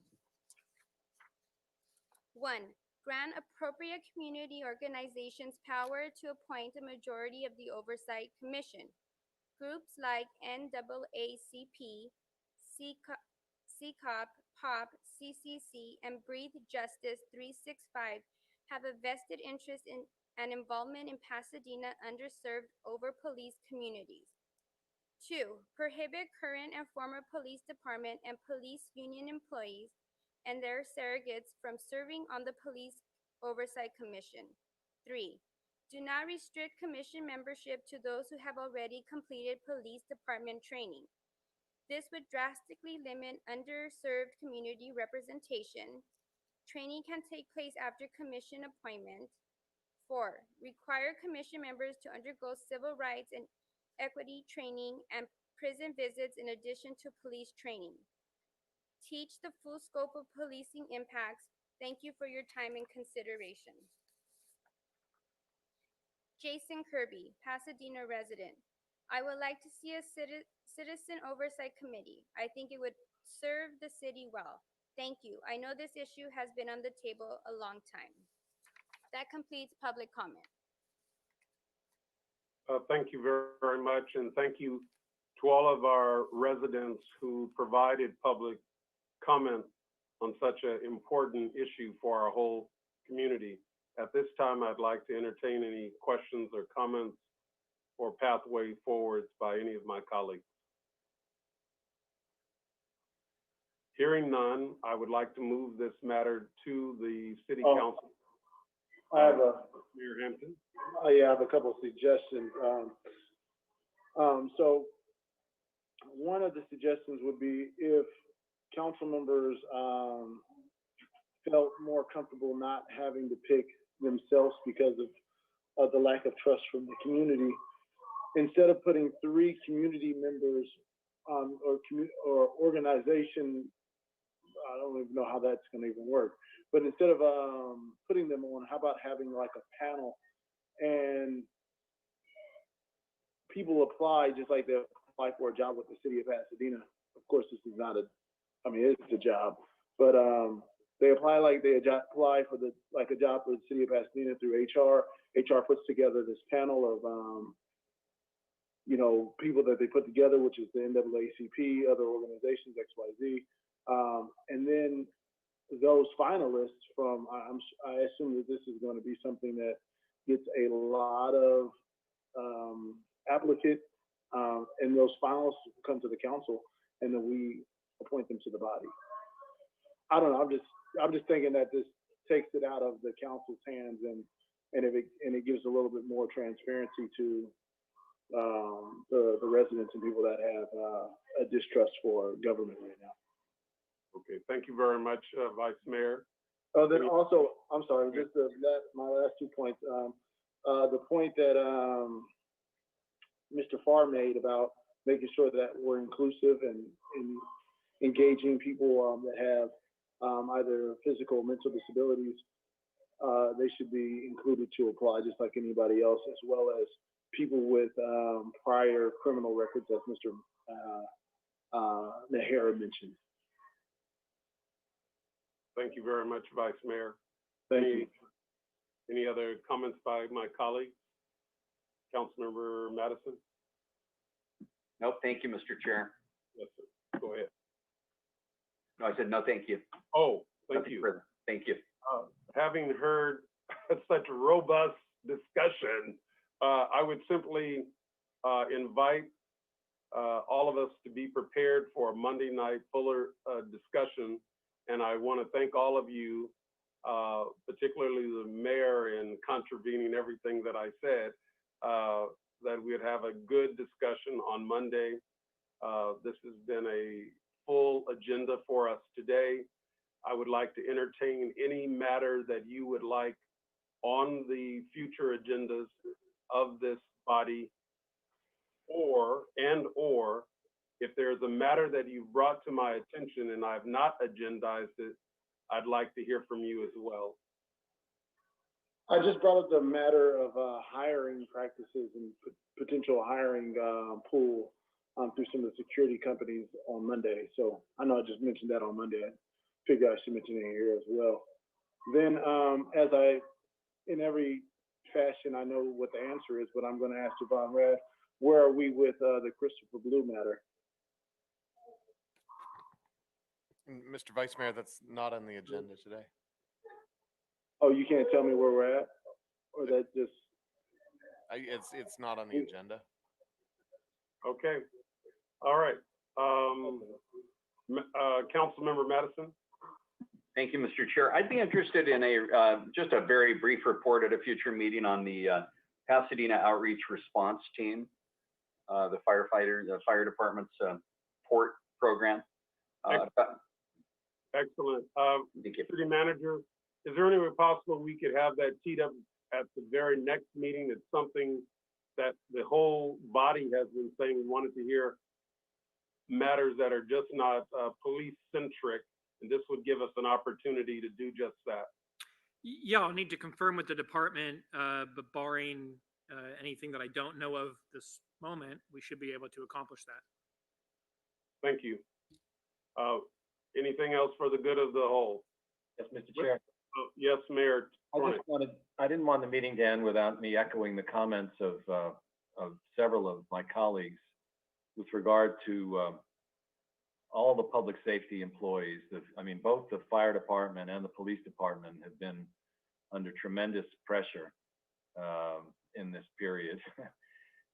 1, grant appropriate community organizations power to appoint a majority of the Oversight Commission. Groups like NAACP, CCOP, POP, CCC, and Breathe Justice 365 have a vested interest in and involvement in Pasadena underserved over police communities. 2, prohibit current and former police department and police union employees and their surrogates from serving on the Police Oversight Commission. 3, do not restrict commission membership to those who have already completed police department training. This would drastically limit underserved community representation. Training can take place after commission appointment. 4, require commission members to undergo civil rights and equity training and prison visits in addition to police training. Teach the full scope of policing impacts. Thank you for your time and consideration. Jason Kirby, Pasadena resident. I would like to see a citizen oversight committee. I think it would serve the city well. Thank you. I know this issue has been on the table a long time. That completes public comment. Thank you very, very much, and thank you to all of our residents who provided public comment on such an important issue for our whole community. At this time, I'd like to entertain any questions or comments or pathway forwards by any of my colleagues. Hearing none, I would like to move this matter to the City Council. I have Mayor Hampton. yeah, I have a couple of suggestions. So one of the suggestions would be if council members felt more comfortable not having to pick themselves because of the lack of trust from the community, instead of putting 3 community members or organization, I don't even know how that's going to even work. But instead of putting them on, how about having like a panel and people apply just like they apply for a job with the city of Pasadena. Of course, this is not I mean, it's a job, but they apply like they apply for a job for the city of Pasadena through HR. HR puts together this panel of, people that they put together, which is the NAACP, other organizations, XYZ. And then those finalists from, I assume that this is going to be something that gets a lot of applicants, and those finalists come to the council, and then we appoint them to the body. I don't know. I'm just thinking that this takes it out of the council's hands, and it gives a little bit more transparency to the residents and people that have a distrust for government right now. Okay, thank you very much, Vice Mayor. Then also, I'm sorry, just my last 2 points. The point that Mr. Farr made about making sure that we're inclusive and engaging people that have either physical or mental disabilities, they should be included to apply just like anybody else, as well as people with prior criminal records, as Mr. Nahara mentioned. Thank you very much, Vice Mayor. Thank you. Any other comments by my colleagues? Councilmember Madison? Nope, thank you, Mr. Chair. Yes, sir. Go ahead. No, I said no, thank you. Oh, thank Nothing you. further. Thank you. Having heard such robust discussion, I would simply invite all of us to be prepared for a Monday night fuller discussion. And I want to thank all of you, particularly the mayor, in contravening everything that I said, that we'd have a good discussion on Monday. This has been a full agenda for us today. I would like to entertain any matter that you would like on the future agendas of this body, or if there's a matter that you've brought to my attention and I've not agendized it, I'd like to hear from you as well. I just brought up the matter of hiring practices and potential hiring pool through some of the security companies on Monday. So I know I just mentioned that on Monday. I figure I should mention it here as well. Then, as in every fashion, I know what the answer is, but I'm going to ask Javon Rad, where are we with the Christopher Blue matter? Mr. Vice Mayor, that's not on the agenda today. Oh, you can't tell me where we're at, or that just? It's not on the agenda. Okay. All right. Councilmember Madison. Thank you, Mr. Chair. I'd be interested in just a very brief report at a future meeting on the Pasadena Outreach Response Team, the fire department's port program. Excellent. Thank you. City Manager, is there any way possible we could have that teed up at the very next meeting? It's something that the whole body has been saying we wanted to hear, matters that are just not police centric, and this would give us an opportunity to do just that. Yeah, I'll need to confirm with the department, but barring anything that I don't know of this moment, we should be able to accomplish that. Thank you. Anything else for the good of the whole? Yes, Mr. Chair. Yes, Mayor. I didn't want the meeting to end without me echoing the comments of several of my colleagues with regard to all the public safety employees. Both the fire department and the police department have been under tremendous pressure in this period.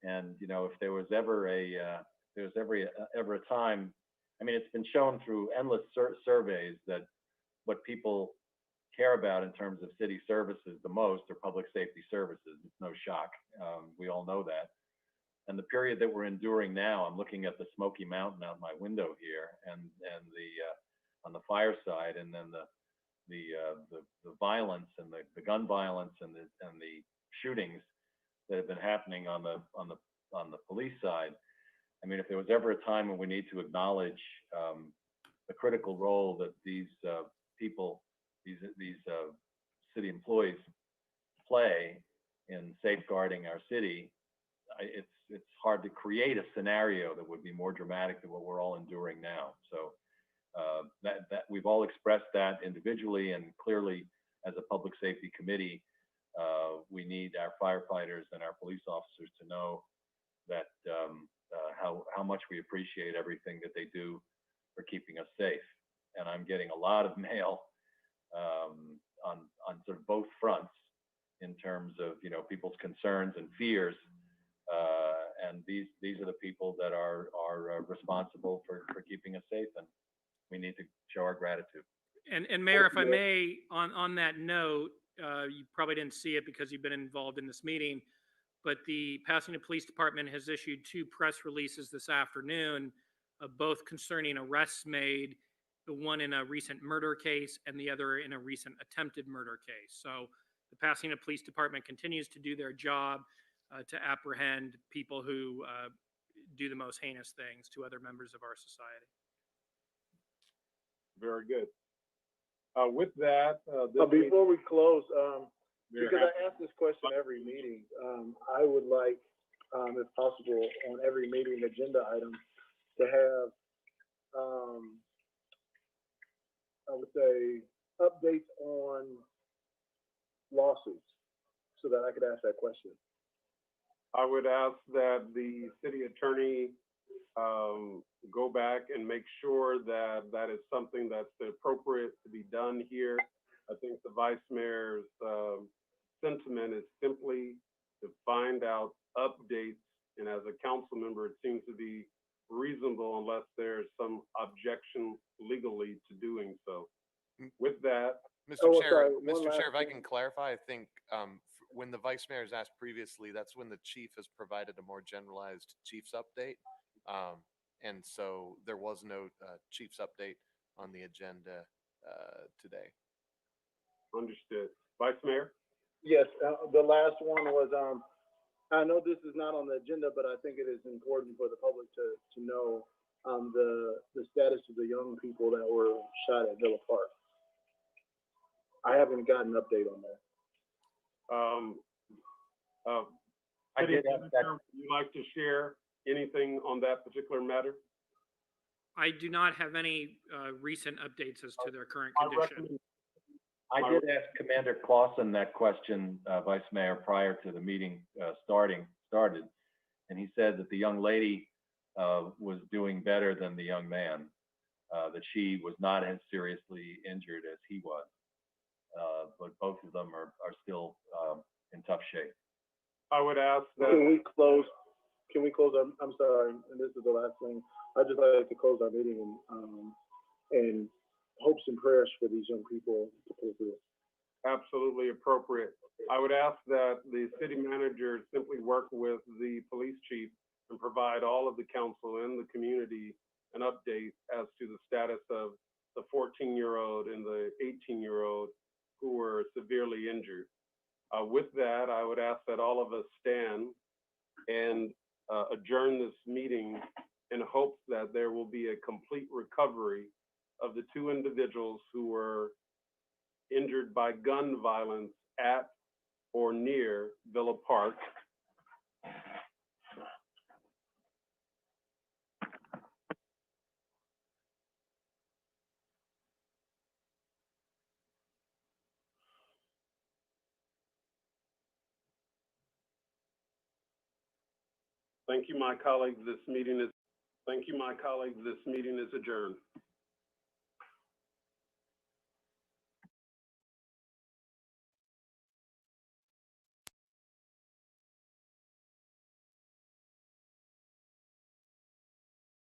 And, if there was ever a time, it's been shown through endless surveys that what people care about in terms of city services the most are public safety services. It's no shock. We all know that. And the period that we're enduring now, I'm looking at the Smoky Mountain out my window here, and the on the fire side, and then the violence and the gun violence and the shootings that have been happening on the police side. If there was ever a time when we need to acknowledge the critical role that these people, these city employees play in safeguarding our city, it's hard to create a scenario that would be more dramatic than what we're all enduring now. So that we've all expressed that individually and clearly as a public safety committee. We need our firefighters and our police officers to know that how much we appreciate everything that they do for keeping us safe. And I'm getting a lot of mail on sort of both fronts in terms of people's concerns and fears. And these are the people that are responsible for keeping us safe, and we need to show our gratitude. And Mayor, if I may, on that note, you probably didn't see it because you've been involved in this meeting, but the Pasadena Police Department has issued 2 press releases this afternoon, both concerning arrests made, the one in a recent murder case and the other in a recent attempted murder case. So the Pasadena Police Department continues to do their job to apprehend people who do the most heinous things to other members of our society. Very good. With that, Before we close, because I ask this question every meeting, I would like, if possible, on every meeting agenda item to have, I would say, updates on lawsuits so that I could ask that question. I would ask that the city attorney go back and make sure that that is something that's appropriate to be done here. I think the vice mayor's sentiment is simply to find out updates, and as a council member, it seems to be reasonable unless there's some objection legally to doing so. With that, Mr. Chair, sorry, Mr. Chair, if I can clarify, I think when the vice mayor has asked previously, that's when the chief has provided a more generalized chief's update. And so there was no chief's update on the agenda today. understood. Vice Mayor? Yes, the last one was, I know this is not on the agenda, but I think it is important for the public to know the status of the young people that were shot at Villa Park. I haven't gotten an update on that. I did ask that. Would you like to share anything on that particular matter? I do not have any recent updates as to their current I condition. I did ask Commander Clausen that question, Vice Mayor, prior to the meeting started, and he said that the young lady was doing better than the young man, that she was not as seriously injured as he was, but both of them are still in tough shape. I would ask that. Can we close our, I'm sorry, and this is the last thing. I'd just like to close our meeting and hopes and prayers for these young people to pull through. Absolutely appropriate. I would ask that the city manager simply work with the police chief and provide all of the council and the community an update as to the status of the 14-year-old and the 18-year-old who were severely injured. With that, I would ask that all of us stand and adjourn this meeting in hopes that there will be a complete recovery of the 2 individuals who were injured by gun violence at or near Villa Park. Thank you, my colleagues. This meeting is adjourned.